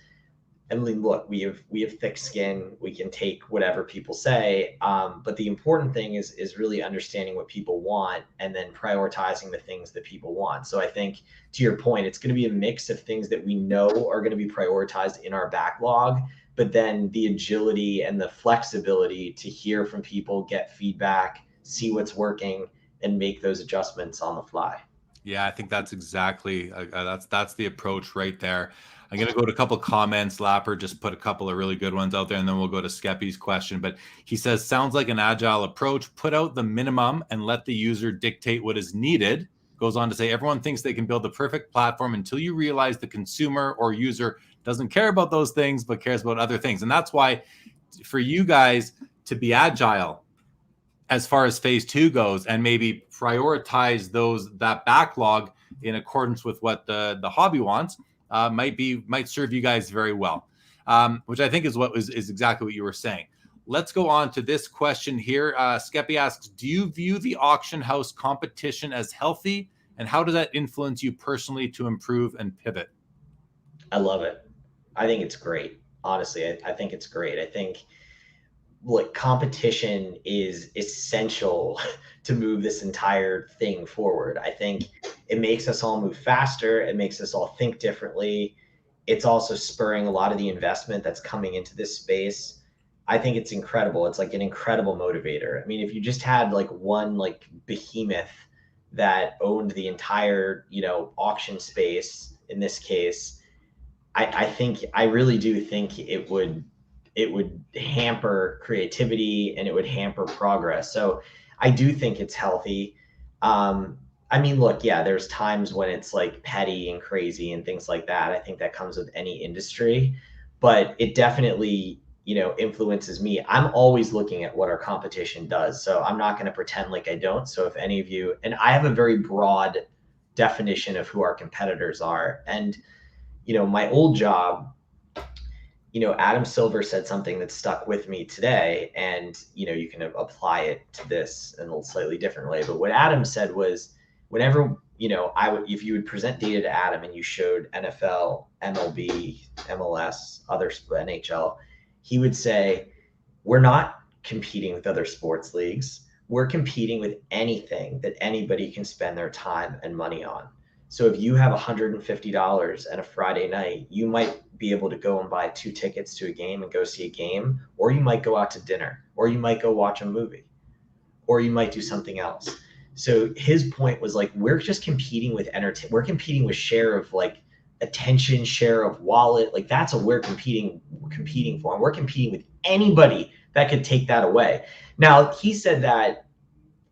I mean, look, we have thick skin. We can take whatever people say, but the important thing is really understanding what people want and then prioritizing the things that people want. So I think, to your point, it's going to be a mix of things that we know are going to be prioritized in our backlog, but then the agility and the flexibility to hear from people, get feedback, see what's working, and make those adjustments on the fly. Yeah, I think that's exactly that's the approach right there. I'm going to go to a couple of comments. Lapper just put a couple of really good ones out there, and then we'll go to Skeppy's question. But he says, sounds like an agile approach. Put out the minimum and let the user dictate what is needed. Goes on to say, everyone thinks they can build the perfect platform until you realize the consumer or user doesn't care about those things, but cares about other things. And that's why for you guys to be agile as far as phase 2 goes and maybe prioritize that backlog in accordance with what the hobby wants, might serve you guys very well, which I think is exactly what you were saying. Let's go on to this question here. Skeppy asks, do you view the auction house competition as healthy, and how does that influence you personally to improve and pivot? I love it. I think it's great. Honestly, I think it's great. I think, look, competition is essential to move this entire thing forward. I think it makes us all move faster. It makes us all think differently. It's also spurring a lot of the investment that's coming into this space. I think it's incredible. It's like an incredible motivator. I mean, if you just had like one like behemoth that owned the entire, auction space in this case, I really do think it would hamper creativity and it would hamper progress. So I do think it's healthy. I mean, look, yeah, there's times when it's like petty and crazy and things like that. I think that comes with any industry, but it definitely, influences me. I'm always looking at what our competition does. So I'm not going to pretend like I don't. So if any of you, and I have a very broad definition of who our competitors are. And, my old job, Adam Silver said something that stuck with me today, and, you can apply it to this in a slightly different way. But what Adam said was, whenever, if you would present data to Adam and you showed NFL, MLB, MLS, other NHL, he would say, we're not competing with other sports leagues. We're competing with anything that anybody can spend their time and money on. So if you have $150 and a Friday night, you might be able to go and buy 2 tickets to a game and go see a game, or you might go out to dinner, or you might go watch a movie, or you might do something else. So his point was like, we're just competing with entertainment. We're competing with share of like attention, share of wallet. Like that's what we're competing for. And we're competing with anybody that could take that away. Now he said that,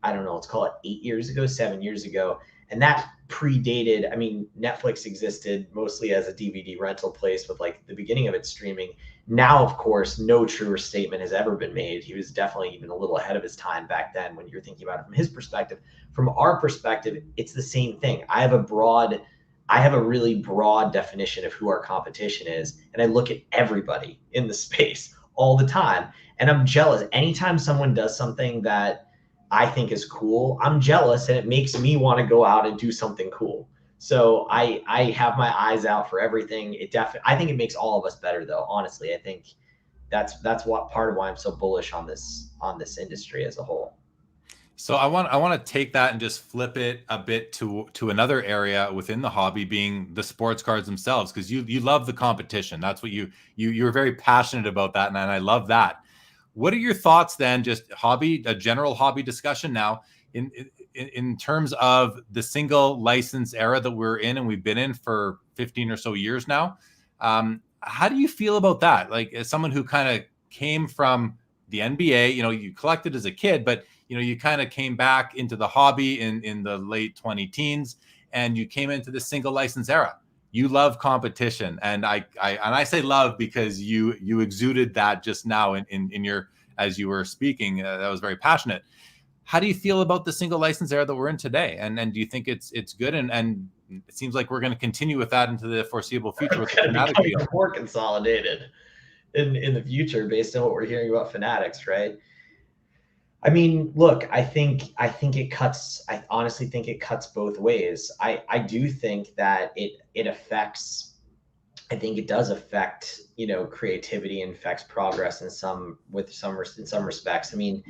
I don't know, let's call it 8 years ago, 7 years ago. And that predated, I mean, Netflix existed mostly as a DVD rental place with like the beginning of its streaming. Now, of course, no truer statement has ever been made. He was definitely even a little ahead of his time back then when you're thinking about it from his perspective. From our perspective, it's the same thing. I have a really broad definition of who our competition is. And I look at everybody in the space all the time. And I'm jealous. Anytime someone does something that I think is cool, I'm jealous, and it makes me want to go out and do something cool. So I have my eyes out for everything. I think it makes all of us better, though. Honestly, I think that's what part of why I'm so bullish on this industry as a whole. So I want to take that and just flip it a bit to another area within the hobby, being the sports cards themselves, because you love the competition. That's what you're very passionate about that, and I love that. What are your thoughts then, just a general hobby discussion now, in terms of the single license era that we're in and we've been in for 15 or so years now? How do you feel about that? Like, as someone who kind of came from the NBA. You collected as a kid, but you kind of came back into the hobby in the late 20 teens, and you came into the single license era. You love competition, and I say love because you exuded that just now in your, as you were speaking. That was very passionate. How do you feel about the single license era that we're in today? And do you think it's good? And it seems like we're going to continue with that into the foreseeable future. It's going to become more consolidated in the future based on what we're hearing about Fanatics, right? I mean, look, I honestly think it cuts both ways. I do think that it affects, I think it does affect, creativity and affects progress in some respects. I mean,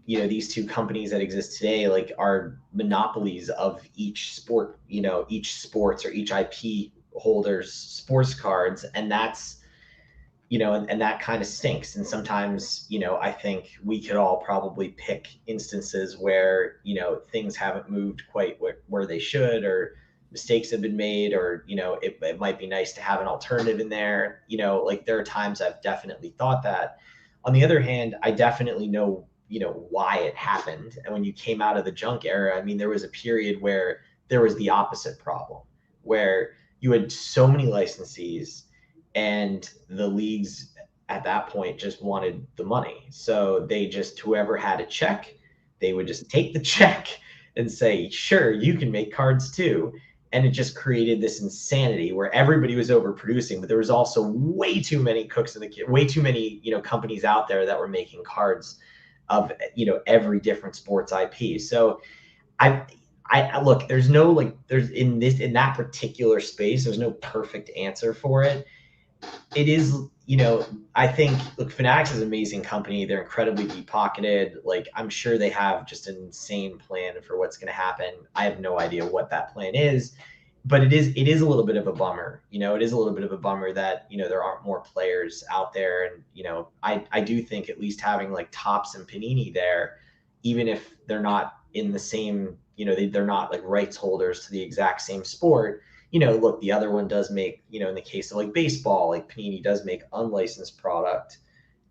these two companies that exist today, like, are monopolies of each sport, each sports or each IP holder's sports cards. And that's, and that kind of stinks. And sometimes, I think we could all probably pick instances where, things haven't moved quite where they should, or mistakes have been made, or, it might be nice to have an alternative in there. Like, there are times I've definitely thought that. On the other hand, I definitely know, why it happened. And when you came out of the junk era, I mean, there was a period where there was the opposite problem, where you had so many licensees, and the leagues at that point just wanted the money. So they just, whoever had a check, they would just take the check and say, sure, you can make cards too. And it just created this insanity where everybody was overproducing, but there was also way too many cooks in the kitchen, way too many, companies out there that were making cards of, every different sports IP. So I look, there's no, like, there's in that particular space, there's no perfect answer for it. It is, I think, look, Fanatics is an amazing company. They're incredibly deep-pocketed. Like, I'm sure they have just an insane plan for what's going to happen. I have no idea what that plan is, but it is a little bit of a bummer. It is a little bit of a bummer that, there aren't more players out there. And, I do think at least having, like, Topps and Panini there, even if they're not in the same, they're not, like, rights holders to the exact same sport. Look, the other one does make, in the case of, like, baseball, like, Panini does make unlicensed product,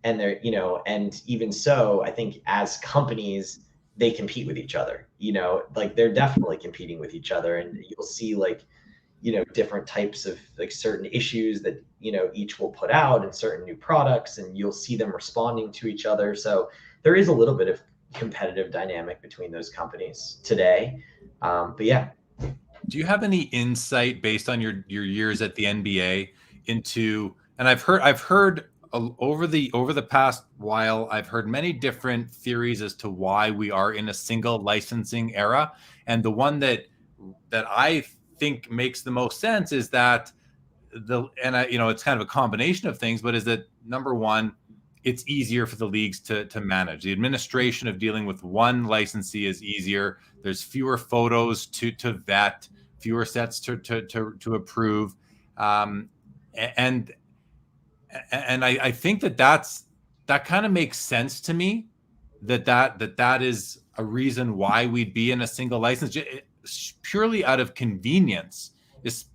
and they're, and even so, I think as companies, they compete with each other, like, they're definitely competing with each other. And you'll see, like, different types of, like, certain issues that, each will put out, and certain new products, and you'll see them responding to each other. So there is a little bit of competitive dynamic between those companies today. But yeah. Do you have any insight based on your years at the NBA into, and I've heard over the past while, I've heard many different theories as to why we are in a single licensing era. And the one that I think makes the most sense is that it's kind of a combination of things, but is that, number one, it's easier for the leagues to manage. The administration of dealing with one licensee is easier. There's fewer photos to vet, fewer sets to approve, and I think that kind of makes sense to me. That is a reason why we'd be in a single license, purely out of convenience.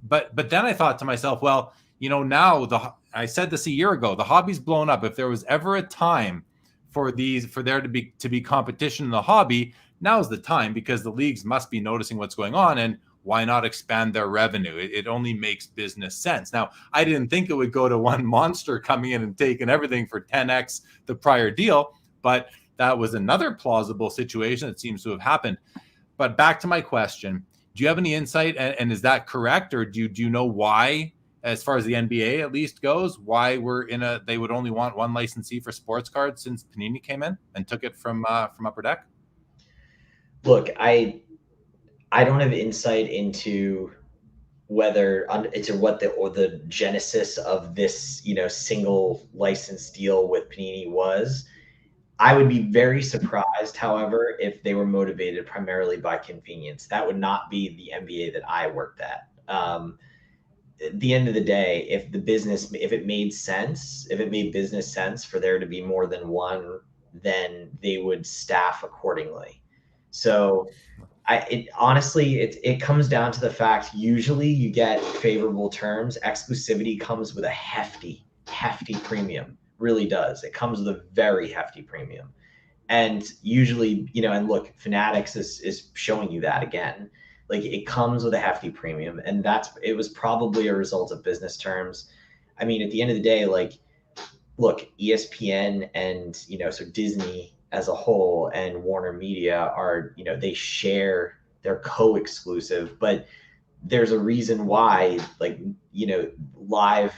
But then I thought to myself, well, now I said this a year ago, the hobby's blown up. If there was ever a time for there to be competition in the hobby, now's the time, because the leagues must be noticing what's going on, and why not expand their revenue? It only makes business sense. Now, I didn't think it would go to one monster coming in and taking everything for 10x the prior deal, but that was another plausible situation that seems to have happened. But back to my question, do you have any insight, and is that correct, or do you know why, as far as the NBA at least goes, why they would only want one licensee for sports cards since Panini came in and took it from Upper Deck? Look, I don't have insight into what the genesis of this, single license deal with Panini was. I would be very surprised, however, if they were motivated primarily by convenience. That would not be the NBA that I worked at. At the end of the day, if it made business sense for there to be more than one, then they would staff accordingly. So honestly, it comes down to the fact, usually you get favorable terms. Exclusivity comes with a hefty premium really does. It comes with a very hefty premium. And usually, and look, Fanatics is showing you that again. Like, it comes with a hefty premium, and it was probably a result of business terms. I mean, at the end of the day, like, look, ESPN and, so Disney as a whole and Warner Media are, they share, they're co-exclusive, but there's a reason why, like, live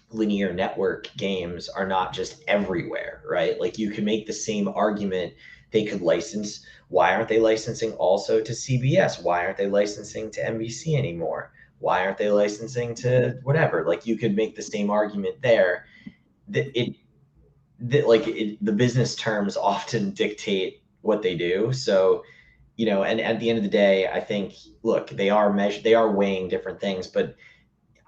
linear network games are not just everywhere, right? Like, you can make the same argument. They could license. Why aren't they licensing also to CBS? Why aren't they licensing to NBC anymore? Why aren't they licensing to whatever? Like, you could make the same argument there. The business terms often dictate what they do. So, and at the end of the day, I think, look, they are weighing different things, but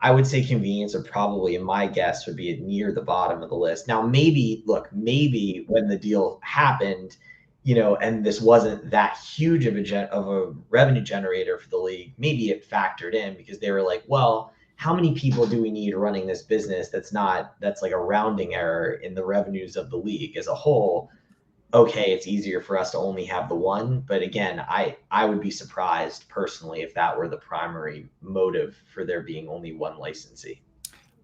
I would say convenience are probably, in my guess, would be near the bottom of the list. Now, maybe when the deal happened, and this wasn't that huge of a revenue generator for the league, maybe it factored in because they were like, well, how many people do we need running this business that's like a rounding error in the revenues of the league as a whole? Okay, it's easier for us to only have the one. But again, I would be surprised personally if that were the primary motive for there being only one licensee.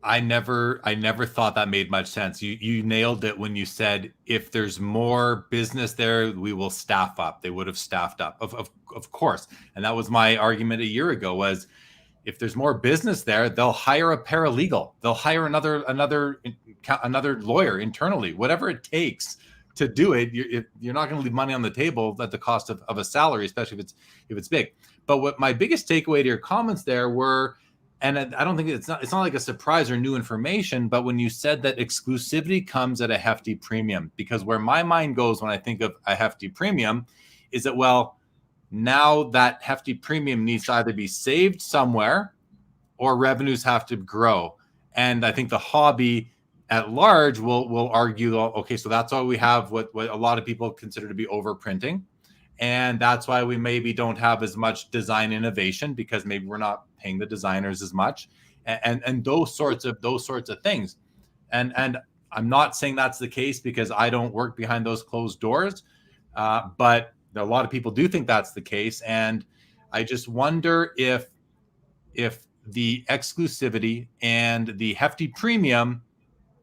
I never thought that made much sense. You nailed it when you said if there's more business there, we will staff up. They would have staffed up, of course. And that was my argument a year ago, was if there's more business there, they'll hire a paralegal. They'll hire another lawyer internally, whatever it takes to do it. You're not going to leave money on the table at the cost of a salary, especially if it's big. But what my biggest takeaway to your comments there were, and I don't think it's not like a surprise or new information, but when you said that exclusivity comes at a hefty premium, because where my mind goes when I think of a hefty premium is that, well, now that hefty premium needs to either be saved somewhere or revenues have to grow. And I think the hobby at large will argue, okay, so that's why we have what a lot of people consider to be overprinting. And that's why we maybe don't have as much design innovation, because maybe we're not paying the designers as much, and those sorts of things. And I'm not saying that's the case because I don't work behind those closed doors, but a lot of people do think that's the case. And I just wonder if the exclusivity and the hefty premium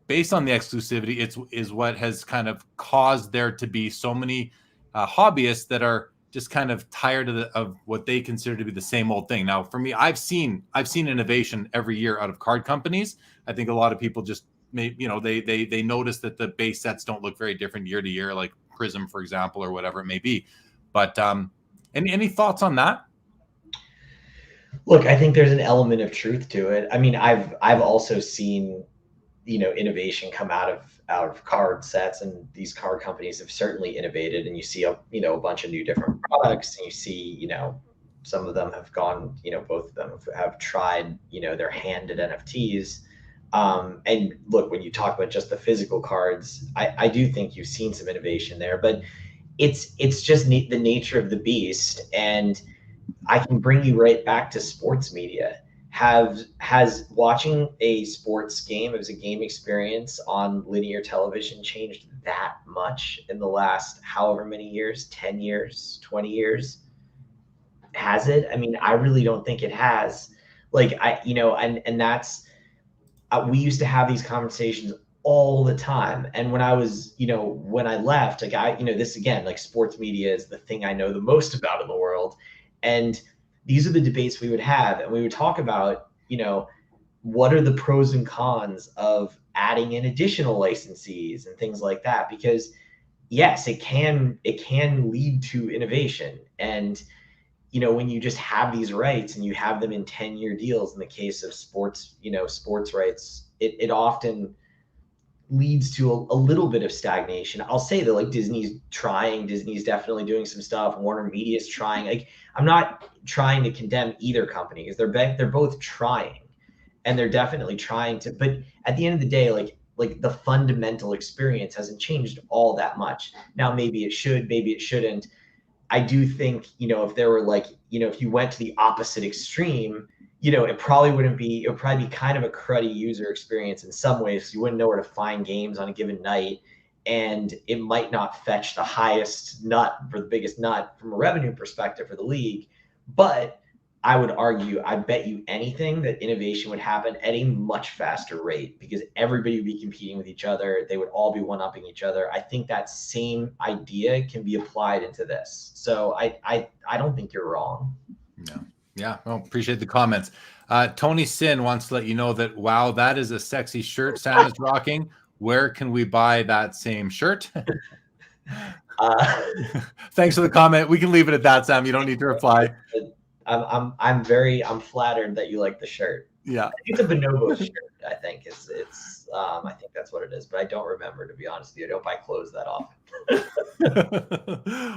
based on the exclusivity is what has kind of caused there to be so many hobbyists that are just kind of tired of what they consider to be the same old thing. Now, for me, I've seen innovation every year out of card companies. I think a lot of people just they notice that the base sets don't look very different year to year, like Prism, for example, or whatever it may be. But any thoughts on that? Look, I think there's an element of truth to it. I mean, I've also seen innovation come out of card sets, and these card companies have certainly innovated, and you see a bunch of new different products, and you see some of them have gone, both of them have tried their hand at NFTs. And look, when you talk about just the physical cards, I do think you've seen some innovation there, but it's just the nature of the beast. And I can bring you right back to sports media. Has watching a sports game as a game experience on linear television changed that much in the last however many years, 10 years, 20 years? Has it? I mean, I really don't think it has. Like, and that's, we used to have these conversations all the time. And when I was, when I left, like this again, like sports media is the thing I know the most about in the world. And these are the debates we would have, and we would talk about, what are the pros and cons of adding in additional licensees and things like that, because yes, it can lead to innovation. And, when you just have these rights and you have them in 10-year deals, in the case of sports, sports rights, it often leads to a little bit of stagnation. I'll say that, like, Disney's definitely doing some stuff. Warner Media is trying. Like, I'm not trying to condemn either company, because they're both trying, and they're definitely trying to. But at the end of the day, like the fundamental experience hasn't changed all that much. Now, maybe it should, maybe it shouldn't. I do think, if there were if you went to the opposite extreme, it would probably be kind of a cruddy user experience in some ways. So you wouldn't know where to find games on a given night, and it might not fetch the highest nut for the biggest nut from a revenue perspective for the league. But I would argue, I bet you anything that innovation would happen at a much faster rate, because everybody would be competing with each other. They would all be one-upping each other. I think that same idea can be applied into this. So I don't think you're wrong. No. Yeah, well, appreciate the comments. Tony Sin wants to let you know that, wow, that is a sexy shirt Sam is rocking. Where can we buy that same shirt? Thanks for the comment. We can leave it at that, Sam. You don't need to reply. I'm flattered that you like the shirt. Yeah, I think it's a bonobo shirt. I think I think that's what it is, but I don't remember, to be honest with you. I don't buy clothes that often.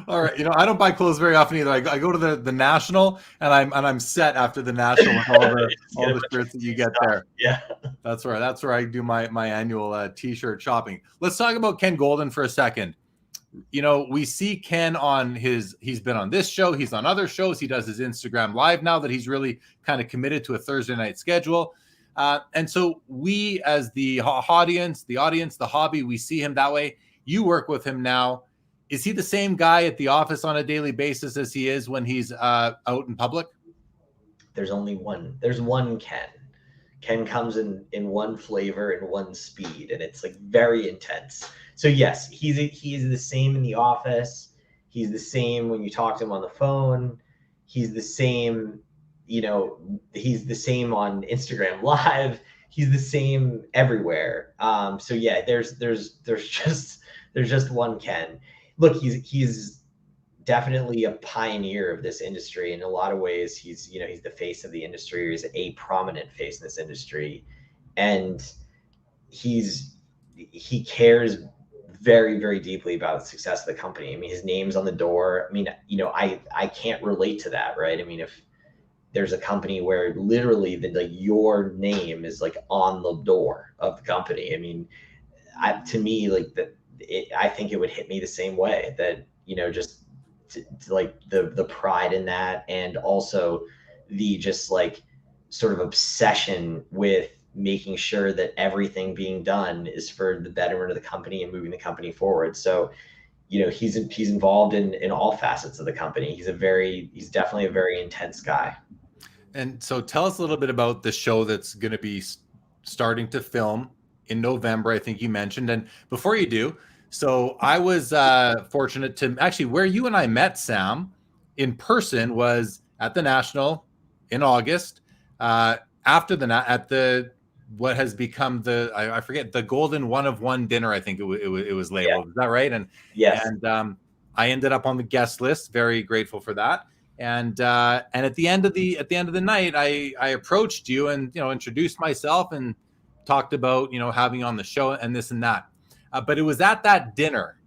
All right, I don't buy clothes very often either. I go to the National, and I'm set after the National with all the shirts that you get there. Yeah, that's where I do my annual t-shirt shopping. Let's talk about Ken Goldin for a second. We see Ken he's been on this show, he's on other shows, he does his Instagram Live now that he's really kind of committed to a Thursday night schedule. And so we, as the audience, the hobby, we see him that way. You work with him now. Is he the same guy at the office on a daily basis as he is when he's out in public? There's only one. There's one Ken. Ken comes in one flavor and one speed, and it's like very intense. So yes, he's the same in the office. He's the same when you talk to him on the phone. He's the same, he's the same on Instagram Live. He's the same everywhere. So yeah, there's just one Ken. Look, he's definitely a pioneer of this industry in a lot of ways. He's the face of the industry, or he's a prominent face in this industry, and he cares very, very deeply about the success of the company. I mean, his name's on the door. I mean, I can't relate to that, right? I mean, if there's a company where literally your name is like on the door of the company, I mean, to me, I think it would hit me the same way, that, just like the pride in that, and also the just like sort of obsession with making sure that everything being done is for the betterment of the company and moving the company forward. So, he's involved in all facets of the company. He's definitely a very intense guy. And so tell us a little bit about the show that's going to be starting to film in November, I think you mentioned. And before you do, so I was fortunate to actually, where you and I met, Sam, in person was at the National in August, after what has become I forget, the Goldin One of One dinner, I think it was labeled. Yeah. Is that right? And yes. And I ended up on the guest list. Very grateful for that. And at the end of the night, I approached you and introduced myself and talked about having you on the show and this and that. But it was at that dinner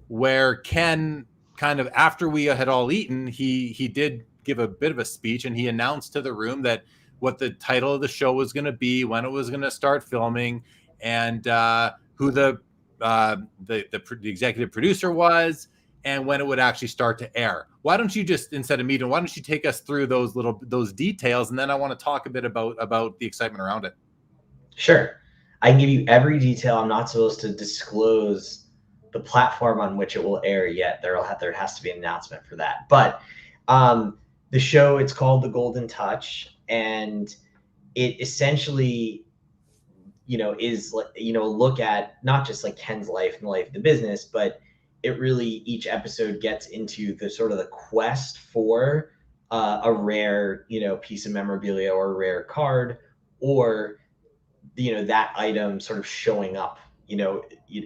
where Ken, kind of after we had all eaten, he did give a bit of a speech, and he announced to the room that what the title of the show was going to be, when it was going to start filming, and who the executive producer was, and when it would actually start to air. Why don't you just, instead of meeting, why don't you take us through those details, and then I want to talk a bit about the excitement around it. Sure. I can give you every detail. I'm not supposed to disclose the platform on which it will air yet. There has to be an announcement for that. But the show, it's called The Goldin Touch, and it essentially, is look at not just like Ken's life and the life of the business, but it really, each episode gets into the sort of the quest for a rare, piece of memorabilia or a rare card, or that item sort of showing up,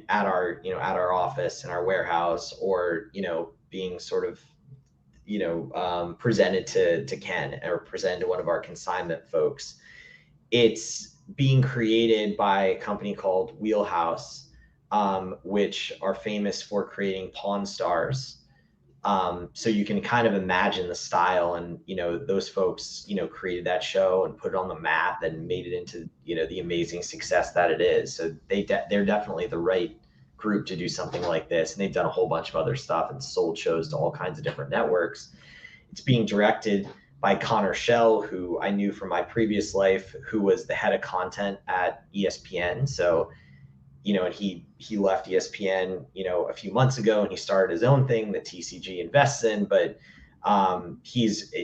at our office, in our warehouse, or, being sort of, presented to Ken, or presented to one of our consignment folks. It's being created by a company called Wheelhouse, which are famous for creating Pawn Stars. So you can kind of imagine the style, and those folks created that show and put it on the map and made it into the amazing success that it is. So they're definitely the right group to do something like this, and they've done a whole bunch of other stuff and sold shows to all kinds of different networks. It's being directed by Connor Shell, who I knew from my previous life, who was the head of content at ESPN. So, and he left ESPN, a few months ago, and he started his own thing that TCG invests in. But he's,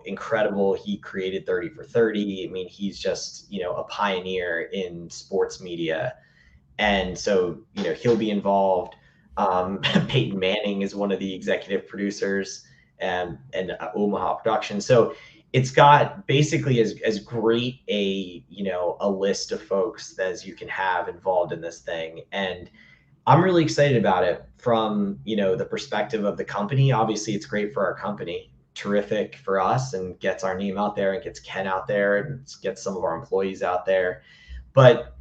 incredible. He created 30 for 30. I mean, he's just, a pioneer in sports media. And so, he'll be involved. Peyton Manning is one of the executive producers and Omaha Productions. So it's got basically as great a list of folks as you can have involved in this thing. And I'm really excited about it from, the perspective of the company. Obviously, it's great for our company, terrific for us, and gets our name out there and gets Ken out there and gets some of our employees out there. But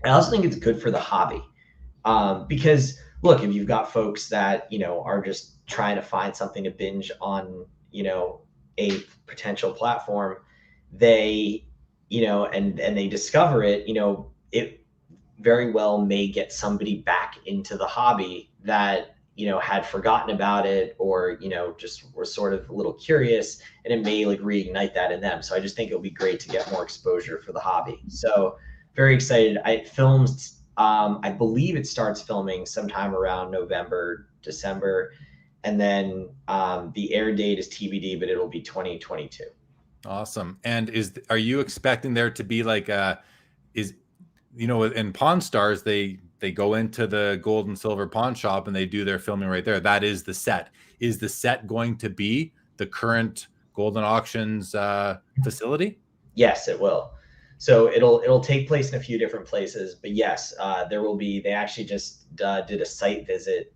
I also think it's good for the hobby, because look, if you've got folks that, are just trying to find something to binge on, a potential platform, they, and they discover it, it very well may get somebody back into the hobby that, had forgotten about it, or, just were sort of a little curious, and it may like reignite that in them. So I just think it'll be great to get more exposure for the hobby. So very excited. It films, I believe it starts filming sometime around November, December. And then the air date is TBD, but it'll be 2022. Awesome. And are you expecting there to be like in Pawn Stars, they go into the gold and silver pawn shop and they do their filming right there. That is the set. Is the set going to be the current Goldin Auctions facility? Yes, it will. So it'll take place in a few different places, but yes, there will be. They actually just did a site visit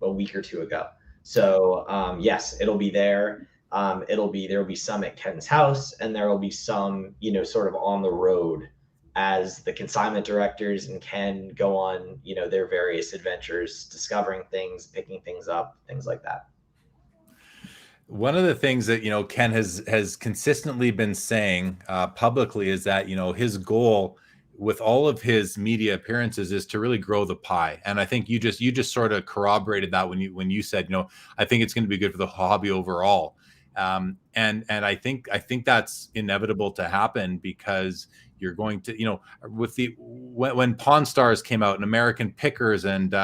a week or two ago. So yes, it'll be there. There will be some at Ken's house, and there will be some, sort of on the road as the consignment directors and Ken go on, their various adventures, discovering things, picking things up, things like that. One of the things that, Ken has consistently been saying publicly is that, his goal with all of his media appearances is to really grow the pie. And I think you just sort of corroborated that when you said, I think it's going to be good for the hobby overall. And I think that's inevitable to happen, because you're going to, with when Pawn Stars came out and American Pickers and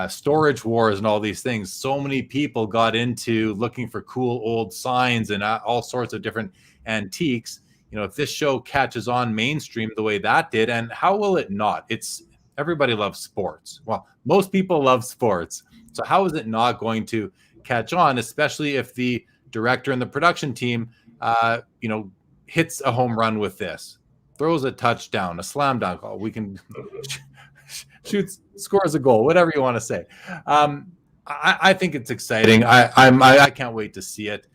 Storage Wars and all these things, so many people got into looking for cool old signs and all sorts of different antiques. If this show catches on mainstream the way that did, and how will it not? Everybody loves sports. Well, most people love sports. So how is it not going to catch on, especially if the director and the production team, hits a home run with this, throws a touchdown, a slam dunk, we can scores a goal, whatever you want to say. I think it's exciting. I can't wait to see it.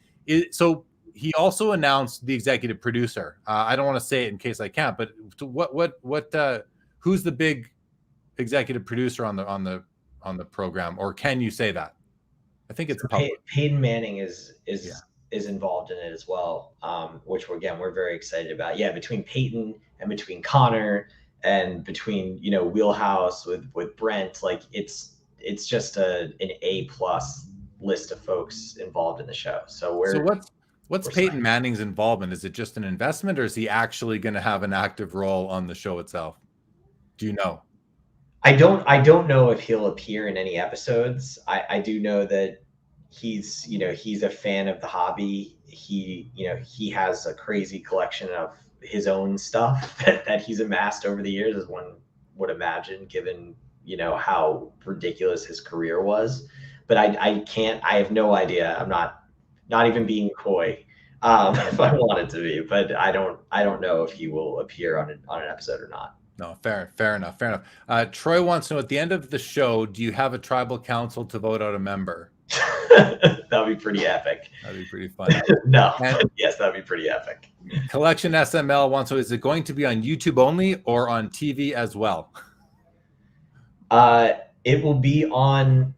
So he also announced the executive producer. I don't want to say it in case I can't, but who's the big executive producer on the program, or can you say that? I think it's public. Peyton Manning is involved in it as well, which we're very excited about. Yeah, between Peyton and between Connor and between Wheelhouse with Brent, like it's just an A+ list of folks involved in the show. So what's Peyton Manning's involvement? Is it just an investment, or is he actually going to have an active role on the show itself? Do you know? I don't know if he'll appear in any episodes. I do know that he's a fan of the hobby. He has a crazy collection of his own stuff that he's amassed over the years, as one would imagine, given how ridiculous his career was. But I have no idea. I'm not even being coy, if I wanted to be, but I don't know if he will appear on an episode or not. No, fair enough. Troy wants to know, at the end of the show, do you have a tribal council to vote out a member? That'd be pretty epic. That'd be pretty fun. No, yes, that'd be pretty epic. Collection SML wants to know, is it going to be on YouTube only or on TV as well? It will be on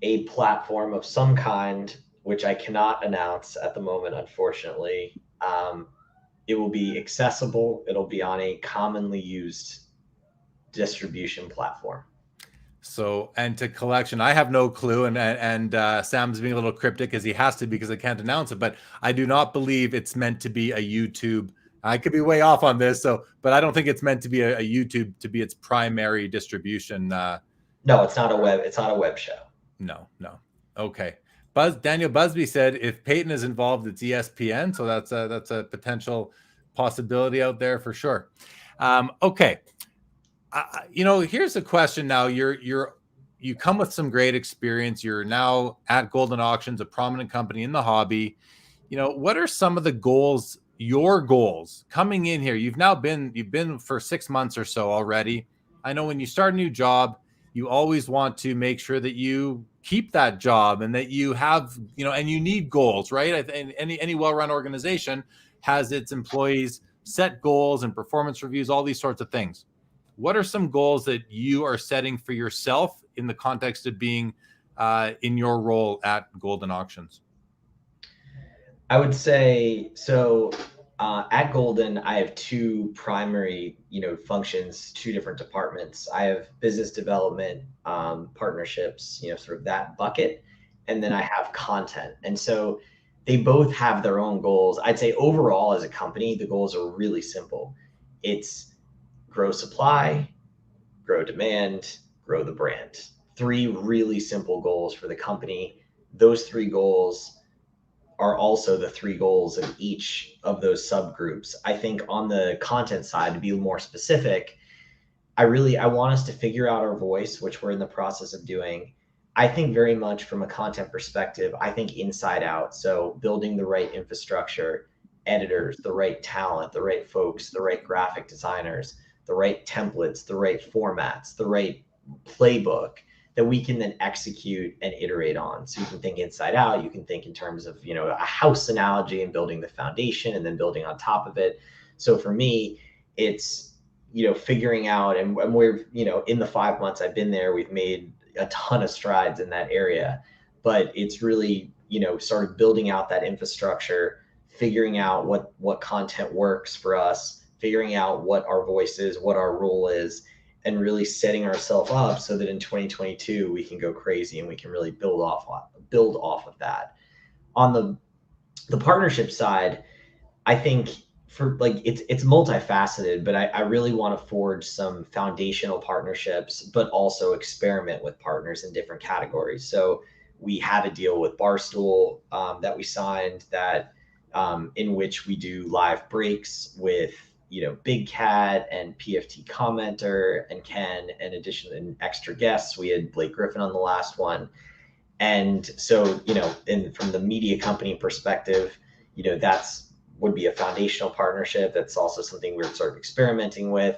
a platform of some kind, which I cannot announce at the moment, unfortunately. It will be accessible. It'll be on a commonly used distribution platform. So, and to collection, I have no clue, and Sam's being a little cryptic as he has to because I can't announce it. But I do not believe it's meant to be a YouTube. I could be way off on this, but I don't think it's meant to be a YouTube to be its primary distribution. No, it's not a web show. No. Okay. Daniel Busby said if Peyton is involved, it's ESPN, so that's a potential possibility out there for sure. Okay. Here's a question now. You come with some great experience. You're now at Goldin Auctions, a prominent company in the hobby. What are some of the goals, your goals coming in here? You've been for 6 months or so already. I know when you start a new job, you always want to make sure that you keep that job and that you have, and you need goals, right? And any well-run organization has its employees set goals and performance reviews, all these sorts of things. What are some goals that you are setting for yourself in the context of being in your role at Goldin Auctions? I would say, so at Goldin, I have two primary, functions, two different departments. I have business development, partnerships, sort of that bucket. And then I have content. And so they both have their own goals. I'd say overall as a company, the goals are really simple. It's grow supply, grow demand, grow the brand. Three really simple goals for the company. Those three goals are also the three goals of each of those subgroups. I think on the content side, to be more specific, I want us to figure out our voice, which we're in the process of doing. I think very much from a content perspective, I think inside out. So building the right infrastructure, editors, the right talent, the right folks, the right graphic designers, the right templates, the right formats, the right playbook that we can then execute and iterate on. So you can think inside out, you can think in terms of, a house analogy and building the foundation and then building on top of it. So for me, it's, figuring out, and we're, in the 5 months I've been there, we've made a ton of strides in that area, but it's really, sort of building out that infrastructure, figuring out what content works for us, figuring out what our voice is, what our role is, and really setting ourselves up so that in 2022 we can go crazy and we can really build off of that. On the partnership side, I think for it's multifaceted, but I really want to forge some foundational partnerships, but also experiment with partners in different categories. So we have a deal with Barstool that we signed that in which we do live breaks with Big Cat and PFT Commenter and Ken, in addition and extra guests. We had Blake Griffin on the last one. And so, from the media company perspective, that's would be a foundational partnership. That's also something we're sort of experimenting with.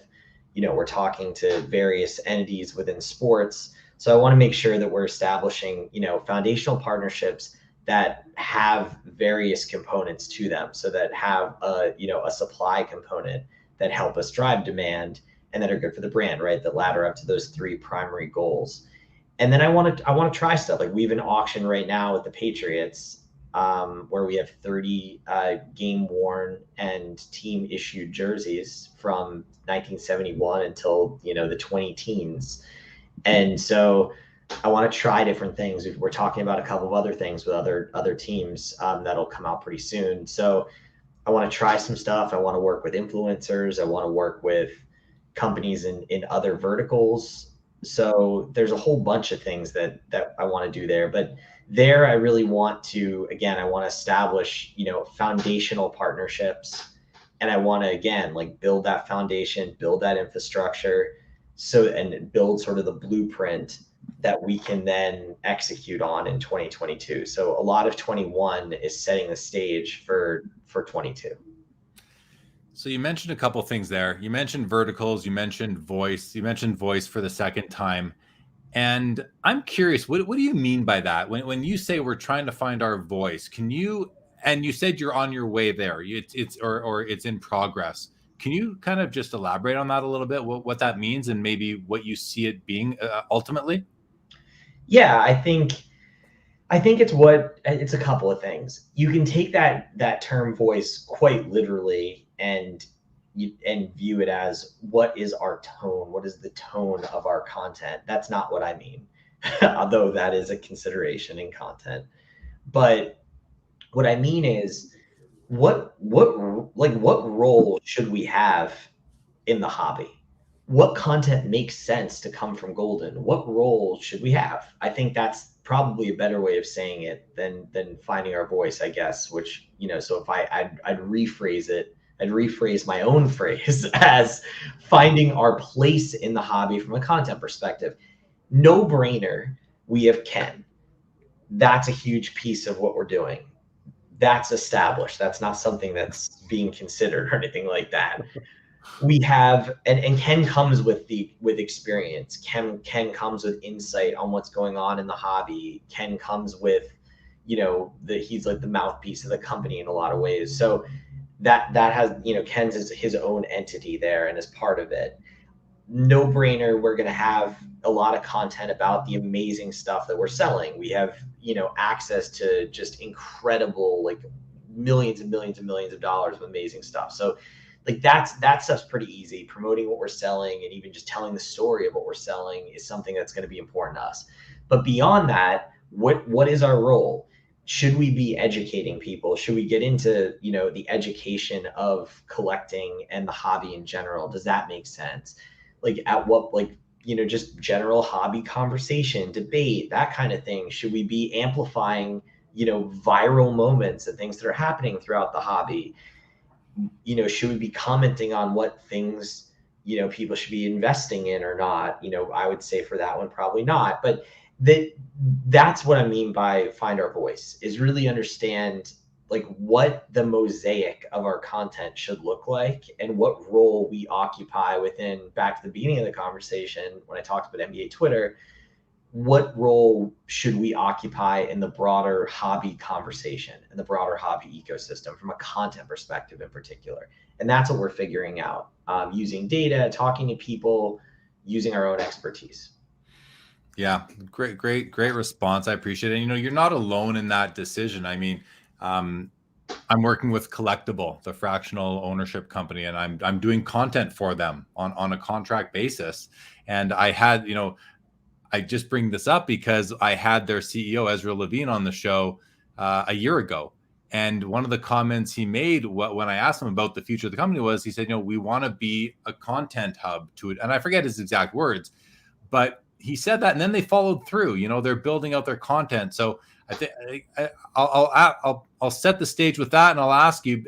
We're talking to various entities within sports. So I want to make sure that we're establishing, foundational partnerships that have various components to them, so that have a supply component that help us drive demand and that are good for the brand, right? That ladder up to those three primary goals. And then I want to try stuff. Like we have an auction right now with the Patriots where we have 30 game worn and team issued jerseys from 1971 until the 20 teens. And so I want to try different things. We're talking about a couple of other things with other teams that'll come out pretty soon. So I want to try some stuff. I want to work with influencers. I want to work with companies in other verticals. So there's a whole bunch of things that I want to do there. But there, I really want to, I want to establish, foundational partnerships. And I want to, again, build that foundation, build that infrastructure, and build sort of the blueprint that we can then execute on in 2022. So a lot of 21 is setting the stage for 22. So you mentioned a couple things there. You mentioned verticals, you mentioned voice for the second time. And I'm curious, what do you mean by that? When you say we're trying to find our voice, and you said you're on your way there, it's in progress. Can you kind of just elaborate on that a little bit, what that means and maybe what you see it being ultimately? Yeah, I think it's a couple of things. You can take that term voice quite literally, and and view it as what is our tone? What is the tone of our content? That's not what I mean, although that is a consideration in content. But what I mean is what role should we have in the hobby? What content makes sense to come from Goldin? What role should we have? I think that's probably a better way of saying it than finding our voice, I guess, which, so if I'd rephrase it, I'd rephrase my own phrase as finding our place in the hobby from a content perspective. No brainer, we have Ken. That's a huge piece of what we're doing. That's established. That's not something that's being considered or anything like that. We have, and Ken comes with experience. Ken comes with insight on what's going on in the hobby. Ken comes with, he's like the mouthpiece of the company in a lot of ways. So that has, Ken's is his own entity there and is part of it. No brainer, we're going to have a lot of content about the amazing stuff that we're selling. We have, access to just incredible, like millions and millions and millions of dollars of amazing stuff. So like that stuff's pretty easy. Promoting what we're selling and even just telling the story of what we're selling is something that's going to be important to us. But beyond that, what is our role? Should we be educating people? Should we get into, the education of collecting and the hobby in general? Does that make sense? Like at what, just general hobby conversation, debate, that kind of thing? Should we be amplifying, viral moments and things that are happening throughout the hobby? Should we be commenting on what things, people should be investing in or not? I would say for that one, probably not. But that's what I mean by find our voice, is really understand like what the mosaic of our content should look like and what role we occupy within, back to the beginning of the conversation when I talked about NBA Twitter, what role should we occupy in the broader hobby conversation and the broader hobby ecosystem from a content perspective in particular? And that's what we're figuring out, using data, talking to people, using our own expertise. Yeah, great response. I appreciate it. You're not alone in that decision. I mean, I'm working with Collectible, the fractional ownership company, and I'm doing content for them on a contract basis. And I had, I just bring this up because I had their CEO, Ezra Levine, on the show a year ago. And one of the comments he made when I asked him about the future of the company was, he said, we want to be a content hub to it. And I forget his exact words, but he said that, and then they followed through. They're building out their content. So I think I'll set the stage with that, and I'll ask you,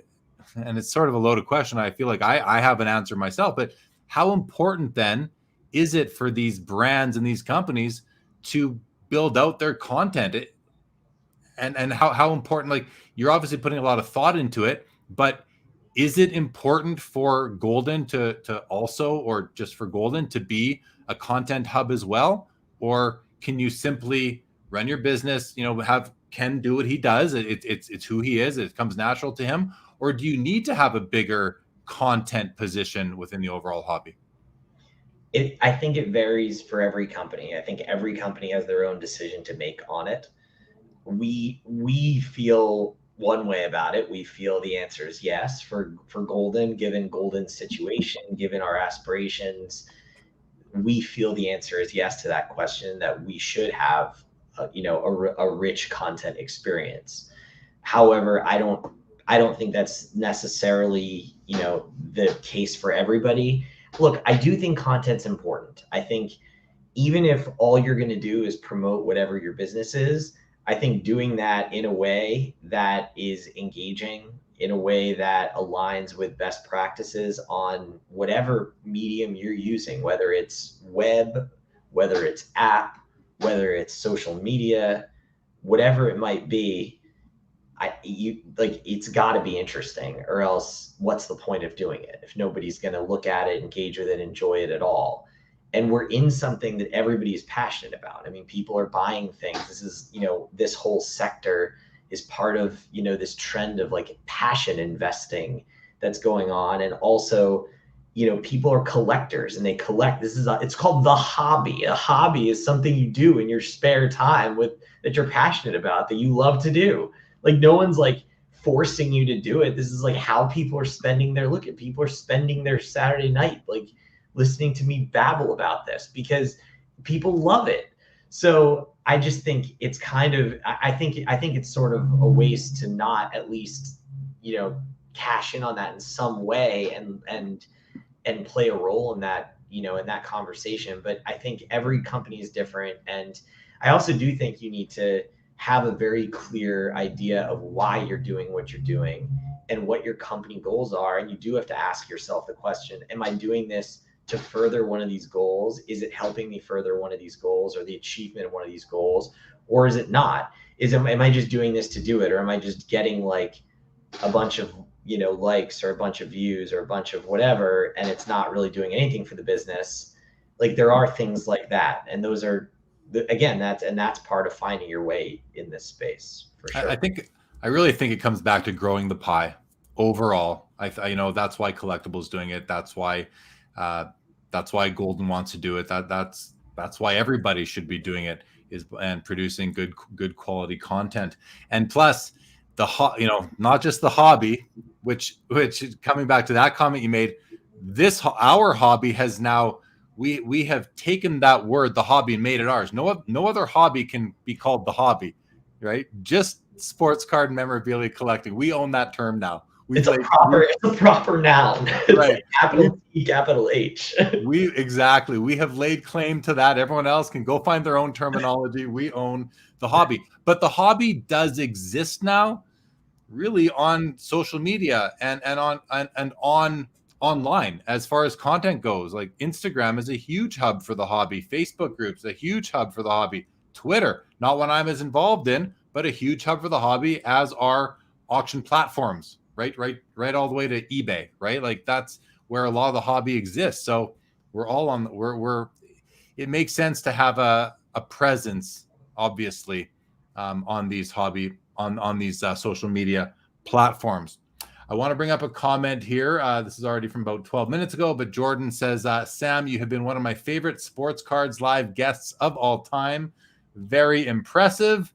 and it's sort of a loaded question. I feel like I have an answer myself, but how important then is it for these brands and these companies to build out their content? And how important, like, you're obviously putting a lot of thought into it, but is it important for Goldin to also, or just for Goldin to be a content hub as well? Or can you simply run your business, have Ken do what he does? It's who he is. It comes natural to him. Or do you need to have a bigger content position within the overall hobby? I think it varies for every company. I think every company has their own decision to make on it. We feel one way about it. We feel the answer is yes for Goldin, given Goldin's situation, given our aspirations. We feel the answer is yes to that question, that we should have a rich content experience. However, I don't think that's necessarily the case for everybody. Look, I do think content's important. I think even if all you're going to do is promote whatever your business is, I think doing that in a way that is engaging, in a way that aligns with best practices on whatever medium you're using, whether it's web, whether it's app, whether it's social media, whatever it might be, it's got to be interesting, or else what's the point of doing it if nobody's going to look at it, engage with it, enjoy it at all? And we're in something that everybody is passionate about. I mean, people are buying things. This is, this whole sector is part of, this trend of like passion investing that's going on. And also, people are collectors and they collect. It's called the hobby. A hobby is something you do in your spare time that you're passionate about, that you love to do. Like, no one's like forcing you to do it. This is like how people are spending people are spending their Saturday night, like listening to me babble about this because people love it. So I just think it's kind of, I think it's sort of a waste to not at least, cash in on that in some way and play a role in that, in that conversation. But I think every company is different. And I also do think you need to have a very clear idea of why you're doing what you're doing and what your company goals are. And you do have to ask yourself the question, am I doing this to further one of these goals? Is it helping me further one of these goals or the achievement of one of these goals? Or is it not? Am I just doing this to do it? Or am I just getting like a bunch of, likes or a bunch of views or a bunch of whatever, and it's not really doing anything for the business? Like there are things like that. And those are, again, that's part of finding your way in this space for sure. I really think it comes back to growing the pie overall. That's why Collectibles doing it. That's why Goldin wants to do it. That's why everybody should be doing it and producing good quality content. And plus not just the hobby, which coming back to that comment you made, our hobby has now, we have taken that word, the hobby, and made it ours. No other hobby can be called the hobby, right? Just sports card memorabilia collecting. We own that term now. It's a proper noun. It's right. Like capital T, capital H. We have laid claim to that. Everyone else can go find their own terminology. We own the hobby. But the hobby does exist now really on social media and online as far as content goes. Like Instagram is a huge hub for the hobby. Facebook groups, a huge hub for the hobby. Twitter, not one I'm as involved in, but a huge hub for the hobby, as are auction platforms, right all the way to eBay, right? Like that's where a lot of the hobby exists. So we're all on, it makes sense to have a presence, obviously, on these on these social media platforms. I want to bring up a comment here. This is already from about 12 minutes ago, but Jordan says, Sam, you have been one of my favorite Sports Cards Live guests of all time. Very impressive.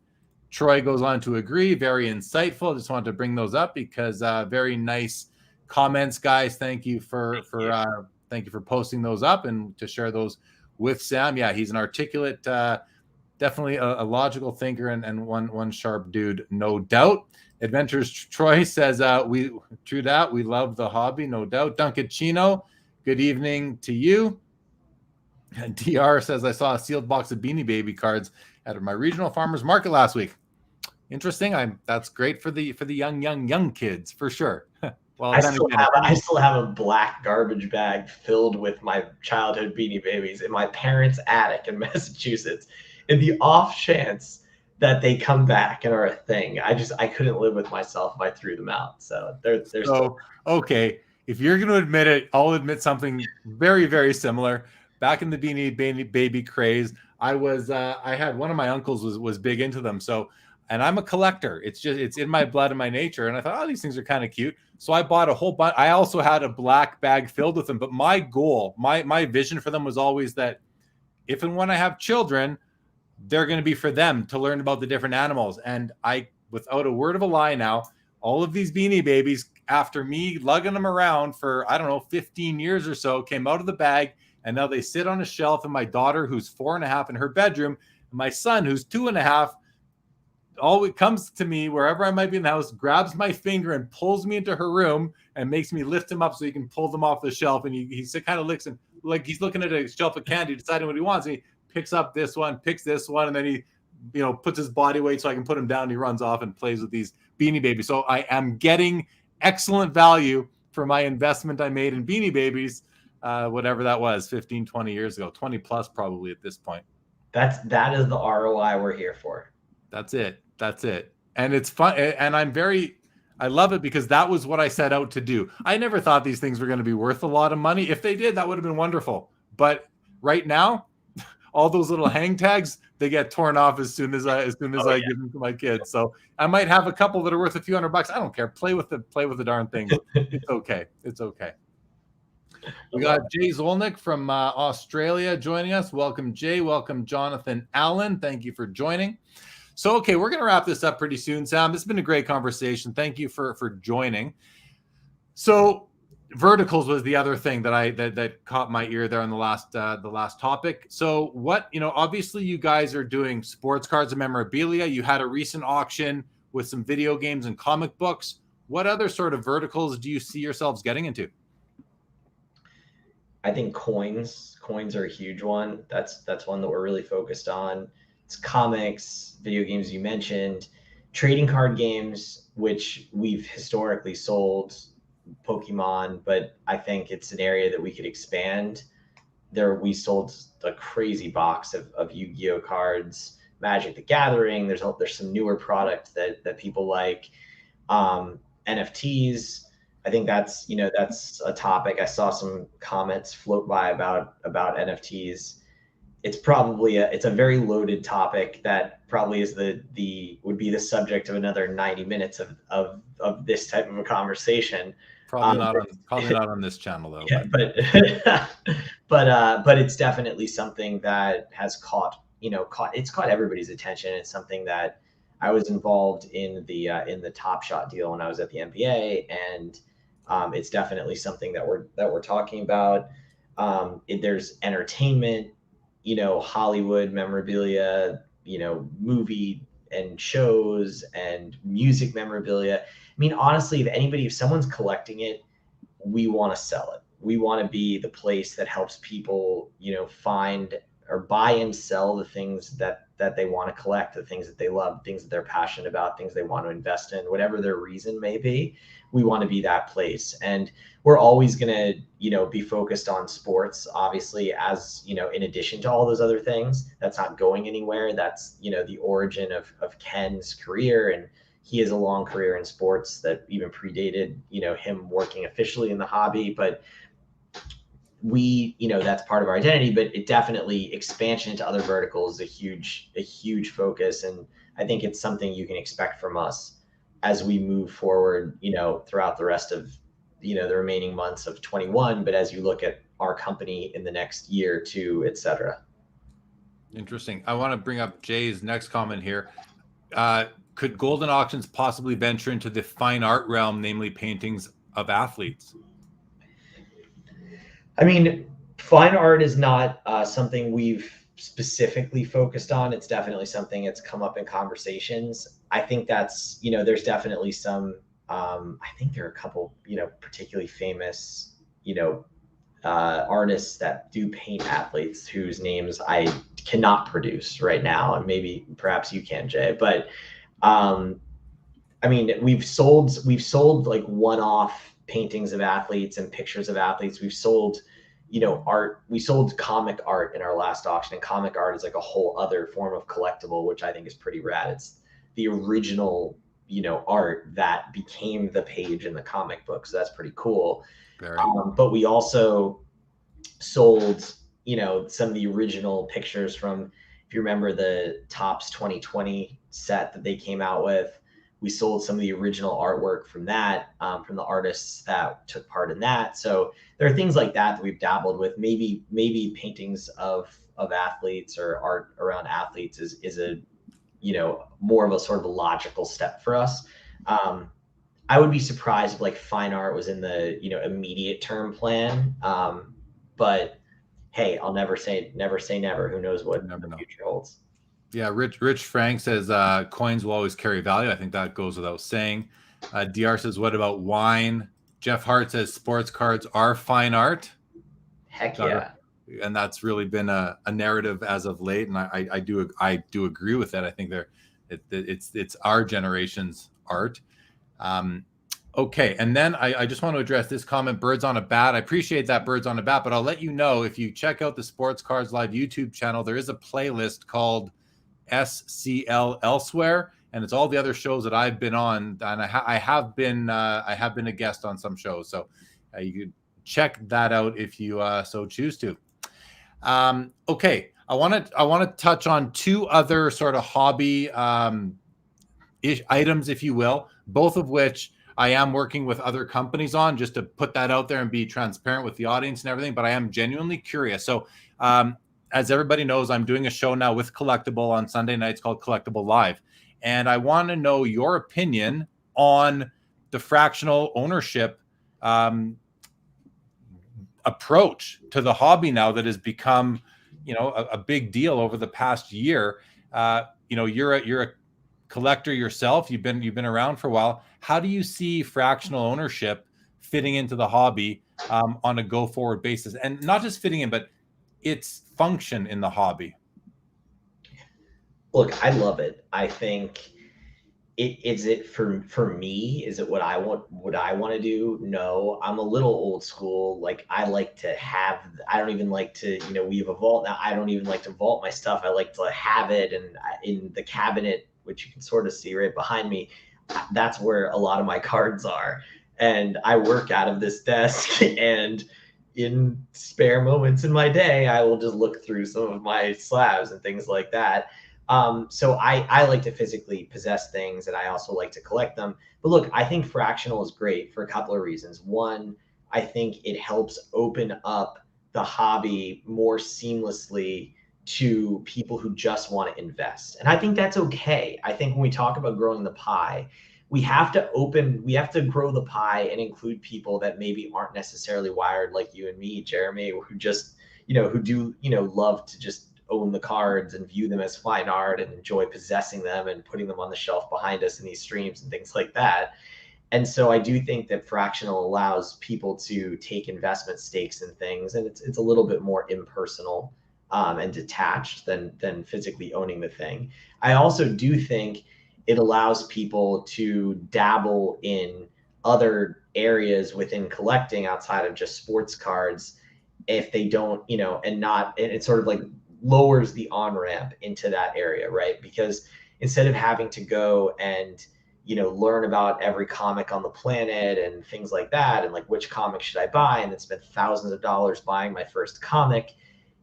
Troy goes on to agree. Very insightful. Just wanted to bring those up because very nice comments, guys. Thank you for posting those up and to share those with Sam. Yeah, he's an articulate, definitely a logical thinker and one sharp dude, no doubt. Adventures Troy says, we love the hobby, no doubt. Duncan Chino, good evening to you. And DR says, I saw a sealed box of Beanie Baby cards at my regional farmers market last week. Interesting. That's great for the young kids for sure. Well, I still have a black garbage bag filled with my childhood Beanie Babies in my parents' attic in Massachusetts. In the off chance that they come back and are a thing, I couldn't live with myself if I threw them out. So they're still okay. If you're going to admit it, I'll admit something very, very similar. Back in the Beanie Baby craze, I had one of my uncles was big into them. So, and I'm a collector. It's in my blood and my nature. And I thought, these things are kind of cute. So I bought a whole bunch. I also had a black bag filled with them. But my goal, my vision for them was always that if and when I have children, they're going to be for them to learn about the different animals. And without a word of a lie now, all of these Beanie Babies, after me lugging them around for, 15 years or so, came out of the bag. And now they sit on a shelf in my daughter, who's 4.5, in her bedroom. And my son, who's 2.5, always comes to me wherever I might be in the house, grabs my finger and pulls me into her room and makes me lift him up so he can pull them off the shelf. And he kind of looks like he's looking at a shelf of candy, deciding what he wants. And he picks up this one, picks this one, and then he, puts his body weight so I can put him down. And he runs off and plays with these Beanie Babies. So I am getting excellent value for my investment I made in Beanie Babies. Whatever that was, 15, 20 years ago, 20 plus probably at this point. That is the ROI we're here for. That's it. And it's fun. And I love it because that was what I set out to do. I never thought these things were going to be worth a lot of money. If they did, that would have been wonderful. But right now, all those little hang tags, they get torn off as soon as I give them to my kids. So I might have a couple that are worth a few $100. I don't care. Play with the darn thing. It's okay. We got Jay Zolnick from Australia joining us. Welcome, Jay. Welcome, Jonathan Allen. Thank you for joining. So, okay, we're going to wrap this up pretty soon, Sam. This has been a great conversation. Thank you for joining. So, verticals was the other thing that caught my ear there on the last topic. So, what, obviously you guys are doing sports cards and memorabilia. You had a recent auction with some video games and comic books. What other sort of verticals do you see yourselves getting into? I think coins are a huge one. That's one that we're really focused on. It's comics, video games you mentioned, trading card games, which we've historically sold, Pokemon, but I think it's an area that we could expand. We sold a crazy box of Yu-Gi-Oh cards, Magic the Gathering. There's some newer product that people like. NFTs. I think that's a topic. I saw some comments float by about NFTs. It's probably it's a very loaded topic that probably is would be the subject of another 90 minutes of this type of a conversation. Probably not on this channel though. Yeah, but it's definitely something that has caught everybody's attention. It's something that I was involved in the Top Shot deal when I was at the NBA, and it's definitely something that we're talking about. There's entertainment, Hollywood memorabilia, movie and shows and music memorabilia. I mean, honestly, if someone's collecting it, we want to sell it. We want to be the place that helps people, find or buy and sell the things that they want to collect, the things that they love, things that they're passionate about, things they want to invest in, whatever their reason may be. We want to be that place. And we're always going to, be focused on sports, obviously, as, in addition to all those other things. That's not going anywhere. That's, the origin of Ken's career. And he has a long career in sports that even predated, him working officially in the hobby. But that's part of our identity, but it definitely expansion into other verticals is a huge focus. And I think it's something you can expect from us as we move forward, throughout the rest of, the remaining months of 21, but as you look at our company in the next year or two, et cetera. Interesting. I want to bring up Jay's next comment here. Could Goldin Auctions possibly venture into the fine art realm, namely paintings of athletes? I mean, fine art is not something we've specifically focused on. It's definitely something that's come up in conversations. I think that's, there's definitely some, I think there are a couple, particularly famous, artists that do paint athletes whose names I cannot produce right now. And perhaps you can, Jay, but I mean, we've sold like one-off paintings of athletes and pictures of athletes. We've sold, art. We sold comic art in our last auction, and comic art is like a whole other form of collectible, which I think is pretty rad. It's the original, art that became the page in the comic book. So that's pretty cool. But we also sold, some of the original pictures from, if you remember the Topps 2020 set that they came out with, we sold some of the original artwork from that, from the artists that took part in that. So there are things like that we've dabbled with. Maybe paintings of athletes or art around athletes is a, more of a sort of a logical step for us. I would be surprised if like fine art was in the, immediate term plan. But hey, I'll never say never. Who knows what the future holds. Yeah, Rich Frank says coins will always carry value. I think that goes without saying. DR says, what about wine? Jeff Hart says sports cards are fine art. Heck yeah. And that's really been a narrative as of late. And I do agree with that. I think it's our generation's art. Okay. And then I just want to address this comment, Birds on a Bat. I appreciate that, Birds on a Bat, but I'll let you know, if you check out the Sports Cards Live YouTube channel, there is a playlist called SCL Elsewhere, and it's all the other shows that I've been on, and I have been a guest on some shows, so you could check that out if you so choose to. Okay, I want to touch on two other sort of hobby items, if you will, both of which I am working with other companies on, just to put that out there and be transparent with the audience and everything. But I am genuinely curious. So as everybody knows, I'm doing a show now with Collectible on Sunday nights called Collectible Live. And I want to know your opinion on the fractional ownership approach to the hobby now that has become, a big deal over the past year. You're a collector yourself. You've been around for a while. How do you see fractional ownership fitting into the hobby on a go forward basis, and not just fitting in, but its function in the hobby? Look, I love it. I think it for me, is it what I want to do? No, I'm a little old school. Like, I like to have, I don't even like to, we have a vault now. I don't even like to vault my stuff. I like to have it, and in the cabinet, which you can sort of see right behind me, that's where a lot of my cards are. And I work out of this desk, and in spare moments in my day, I will just look through some of my slabs and things like that. So I like to physically possess things, and I also like to collect them. But look, I think fractional is great for a couple of reasons. One, I think it helps open up the hobby more seamlessly to people who just want to invest. And I think that's okay. I think when we talk about growing the pie, we have to grow the pie and include people that maybe aren't necessarily wired like you and me, Jeremy, who just, who do, love to just own the cards and view them as fine art and enjoy possessing them and putting them on the shelf behind us in these streams and things like that. And so I do think that fractional allows people to take investment stakes in things, and it's a little bit more impersonal and detached than physically owning the thing. I also do think it allows people to dabble in other areas within collecting outside of just sports cards if they don't, and it sort of like lowers the on-ramp into that area, right? Because instead of having to go and, learn about every comic on the planet and things like that, and like, which comic should I buy, and then spend thousands of dollars buying my first comic,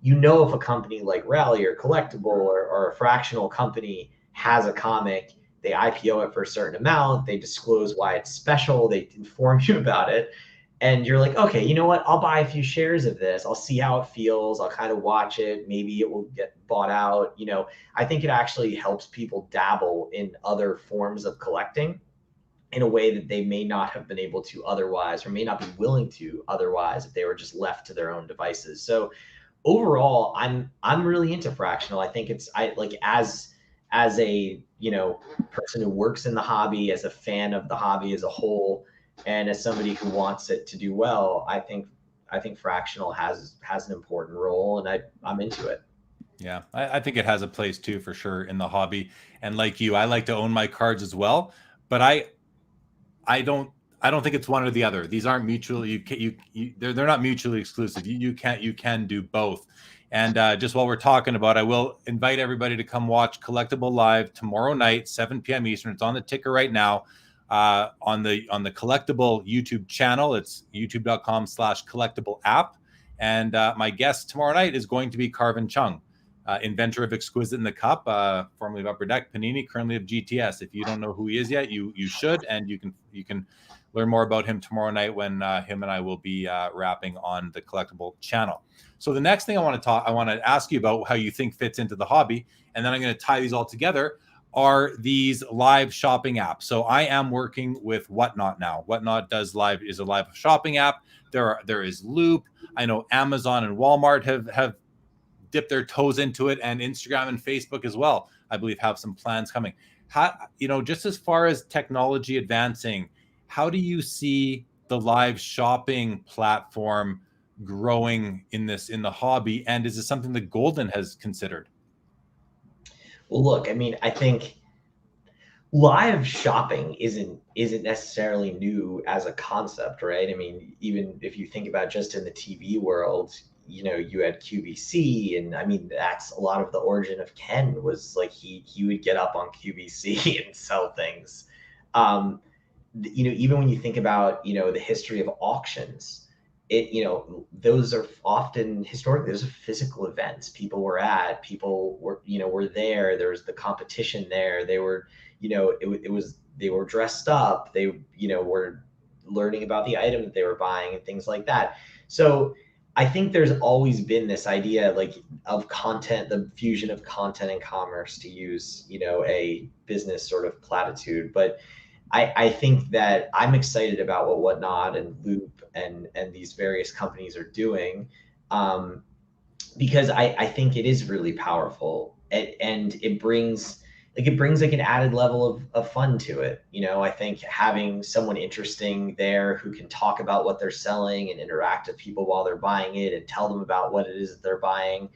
if a company like Rally or Collectible or a fractional company has a comic, they IPO it for a certain amount, they disclose why it's special, they inform you about it, and you're like, okay, you know what? I'll buy a few shares of this. I'll see how it feels. I'll kind of watch it. Maybe it will get bought out. I think it actually helps people dabble in other forms of collecting in a way that they may not have been able to otherwise, or may not be willing to otherwise, if they were just left to their own devices. So overall, I'm really into fractional. I think as a person who works in the hobby, as a fan of the hobby as a whole, and as somebody who wants it to do well, I think fractional has an important role, and I'm into it. Yeah, I think it has a place too, for sure, in the hobby. And like you, I like to own my cards as well, but I don't think it's one or the other. These aren't mutually, they're not mutually exclusive. You can do both. And just while we're talking about, I will invite everybody to come watch Collectible Live tomorrow night, 7 p.m. Eastern. It's on the ticker right now. On the Collectible YouTube channel. It's youtube.com/collectible app. And my guest tomorrow night is going to be Carvin Chung, inventor of Exquisite in the Cup, formerly of Upper Deck, Panini, currently of GTS. If you don't know who he is yet, you should, and you can learn more about him tomorrow night when him and I will be rapping on the Collectible channel. So the next thing I want to ask you about how you think fits into the hobby, and then I'm going to tie these all together, are these live shopping apps. So I am working with Whatnot now. Whatnot is a live shopping app. There is Loop. I know Amazon and Walmart have dipped their toes into it, and Instagram and Facebook as well, I believe, have some plans coming. How, just as far as technology advancing, how do you see the live shopping platform growing in the hobby? And is it something that Goldin has considered? Well, look, I mean, I think live shopping isn't necessarily new as a concept, right? I mean, even if you think about just in the TV world, you had QVC, and I mean, that's a lot of the origin of Ken, was like he would get up on QVC and sell things. Even when you think about, the history of auctions, those are often historically, those are physical events. People were there. There was the competition there. They were, they were dressed up. They, were learning about the item that they were buying and things like that. So I think there's always been this idea like of content, the fusion of content and commerce, to use, a business sort of platitude. But I think that I'm excited about what Whatnot and Loop and these various companies are doing, because I think it is really powerful, and it brings like an added level of fun to it. I think having someone interesting there who can talk about what they're selling and interact with people while they're buying it and tell them about what it is that they're buying.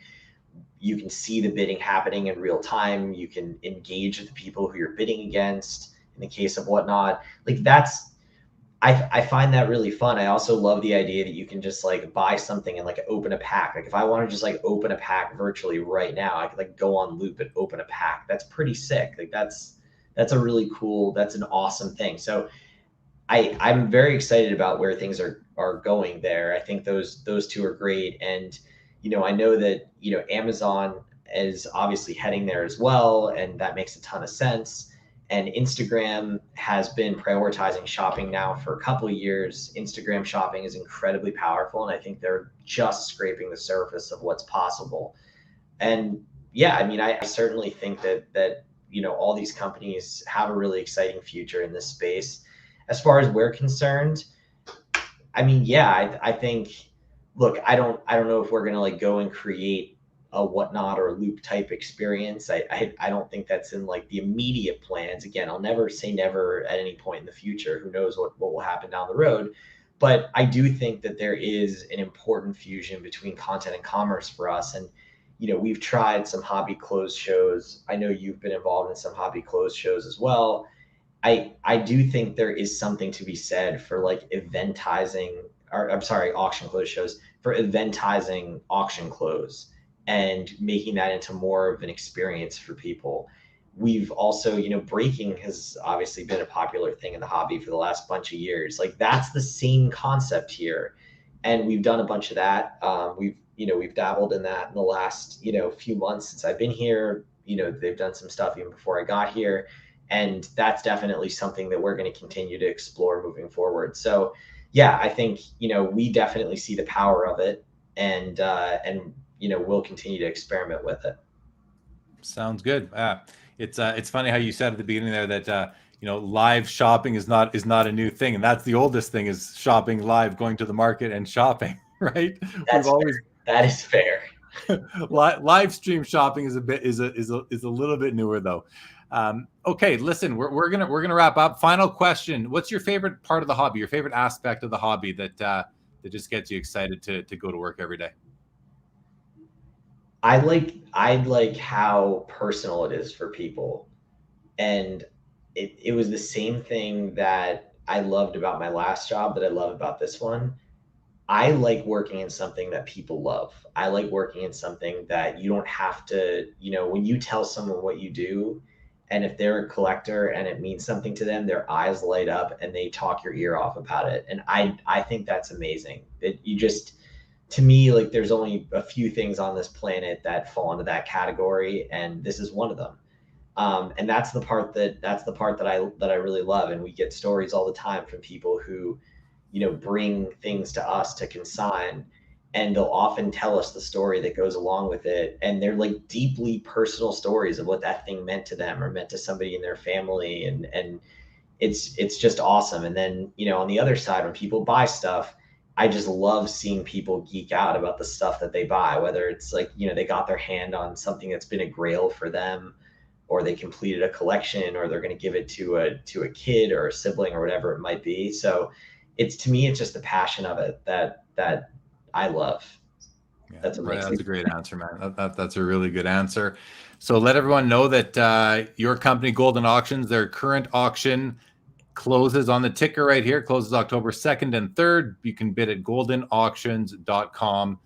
You can see the bidding happening in real time. You can engage with the people who you're bidding against. In the case of Whatnot, like I find that really fun. I also love the idea that you can just like buy something and like open a pack. Like if I want to just like open a pack virtually right now, I could like go on Loop and open a pack. That's pretty sick. Like that's a really cool, that's an awesome thing. So I'm very excited about where things are going there. I think those two are great. And I know that Amazon is obviously heading there as well, and that makes a ton of sense. And Instagram has been prioritizing shopping now for a couple of years. Instagram shopping is incredibly powerful, and I think they're just scraping the surface of what's possible. And yeah, I mean, I certainly think that all these companies have a really exciting future in this space. As far as we're concerned, I mean, yeah, I think, look, I don't know if we're gonna like go and create a Whatnot or a Loop type experience. I don't think that's in like the immediate plans. Again, I'll never say never at any point in the future. Who knows what will happen down the road. But I do think that there is an important fusion between content and commerce for us. And we've tried some hobby clothes shows. I know you've been involved in some hobby clothes shows as well. I do think there is something to be said for like eventizing, or I'm sorry, auction clothes shows, for eventizing auction clothes and making that into more of an experience for people. We've also, breaking has obviously been a popular thing in the hobby for the last bunch of years. Like that's the same concept here. And we've done a bunch of that. We've dabbled in that in the last, few months since I've been here. They've done some stuff even before I got here. And that's definitely something that we're going to continue to explore moving forward. So yeah, I think, we definitely see the power of it, and we'll continue to experiment with it. Sounds good. It's funny how you said at the beginning there that live shopping is not a new thing, and that's the oldest thing, is shopping live, going to the market and shopping, right? That's fair. That is fair. Live stream shopping is a little bit newer though. Okay, listen, we're gonna wrap up. Final question: what's your favorite part of the hobby? Your favorite aspect of the hobby that just gets you excited to go to work every day? I like how personal it is for people. And it was the same thing that I loved about my last job that I love about this one. I like working in something that people love. I like working in something that you don't have to, when you tell someone what you do, and if they're a collector and it means something to them, their eyes light up and they talk your ear off about it. And I think that's amazing. That you just, to me, like there's only a few things on this planet that fall into that category, and this is one of them. And that's the part that I really love. And we get stories all the time from people who, bring things to us to consign, and they'll often tell us the story that goes along with it. And they're like deeply personal stories of what that thing meant to them or meant to somebody in their family. And it's just awesome. And then, on the other side, when people buy stuff, I just love seeing people geek out about the stuff that they buy, whether it's like, they got their hand on something that's been a grail for them, or they completed a collection, or they're going to give it to a kid or a sibling or whatever it might be. So to me, it's just the passion of it that I love. Yeah, That's amazing. That's a great answer, man. That's a really good answer. So let everyone know that your company, Goldin Auctions, their current auction closes on the ticker right here. Closes October 2nd and 3rd. You can bid at goldinauctions.com.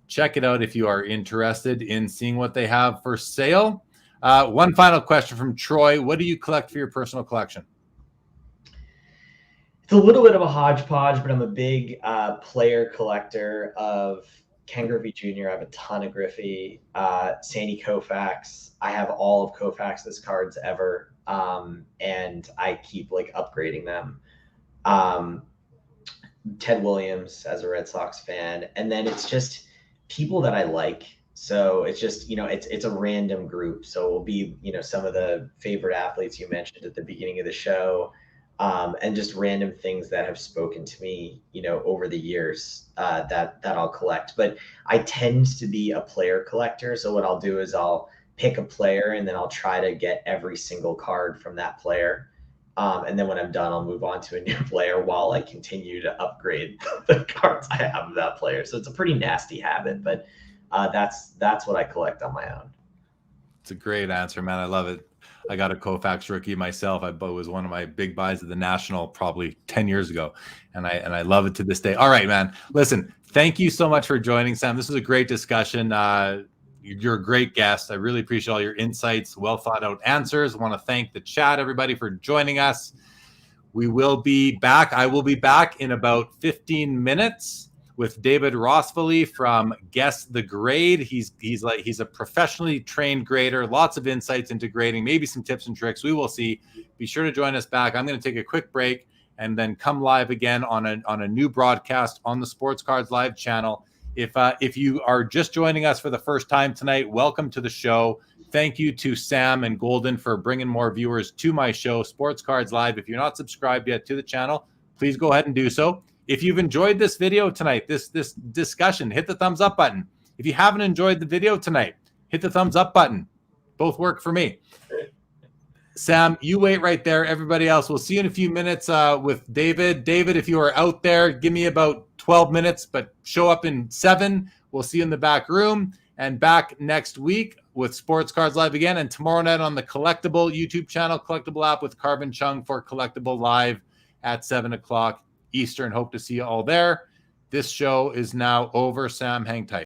Check it out if you are interested in seeing what they have for sale. One final question from Troy. What do you collect for your personal collection? It's a little bit of a hodgepodge, but I'm a big player collector of Ken Griffey Jr. I have a ton of Griffey, Sandy Koufax. I have all of Koufax's cards ever, and I keep like upgrading them. Ted Williams as a Red Sox fan, and then it's just people that I like. So it's just, it's a random group. So it will be, some of the favorite athletes you mentioned at the beginning of the show, and just random things that have spoken to me, over the years, that I'll collect. But I tend to be a player collector. So what I'll do is I'll pick a player and then I'll try to get every single card from that player. And then when I'm done, I'll move on to a new player while I continue to upgrade the cards I have of that player. So it's a pretty nasty habit, but that's what I collect on my own. It's a great answer, man. I love it. I got a Koufax rookie myself. I was one of my big buys of the National probably 10 years ago, and I love it to this day. All right, man. Listen, thank you so much for joining, Sam. This was a great discussion. You're a great guest. I really appreciate all your insights, well thought out answers. I want to thank the chat, everybody, for joining us. We will be back. I will be back in about 15 minutes with David Rosvaly from Guess the Grade. He's a professionally trained grader, lots of insights into grading, maybe some tips and tricks. We will see. Be sure to join us back. I'm going to take a quick break and then come live again on a new broadcast on the Sports Cards Live channel. If you are just joining us for the first time tonight, welcome to the show. Thank you to Sam and Goldin for bringing more viewers to my show, Sports Cards Live. If you're not subscribed yet to the channel, please go ahead and do so. If you've enjoyed this video tonight, this discussion, hit the thumbs up button. If you haven't enjoyed the video tonight, hit the thumbs up button. Both work for me. Sam, you wait right there. Everybody else, we'll see you in a few minutes with David. David, if you are out there, give me about 12 minutes, but show up in 7. We'll see you in the back room, and back next week with Sports Cards Live again, and tomorrow night on the Collectible YouTube channel, Collectible app with Carvin Chung for Collectible Live at 7 o'clock Eastern. Hope to see you all there. This show is now over. Sam, hang tight.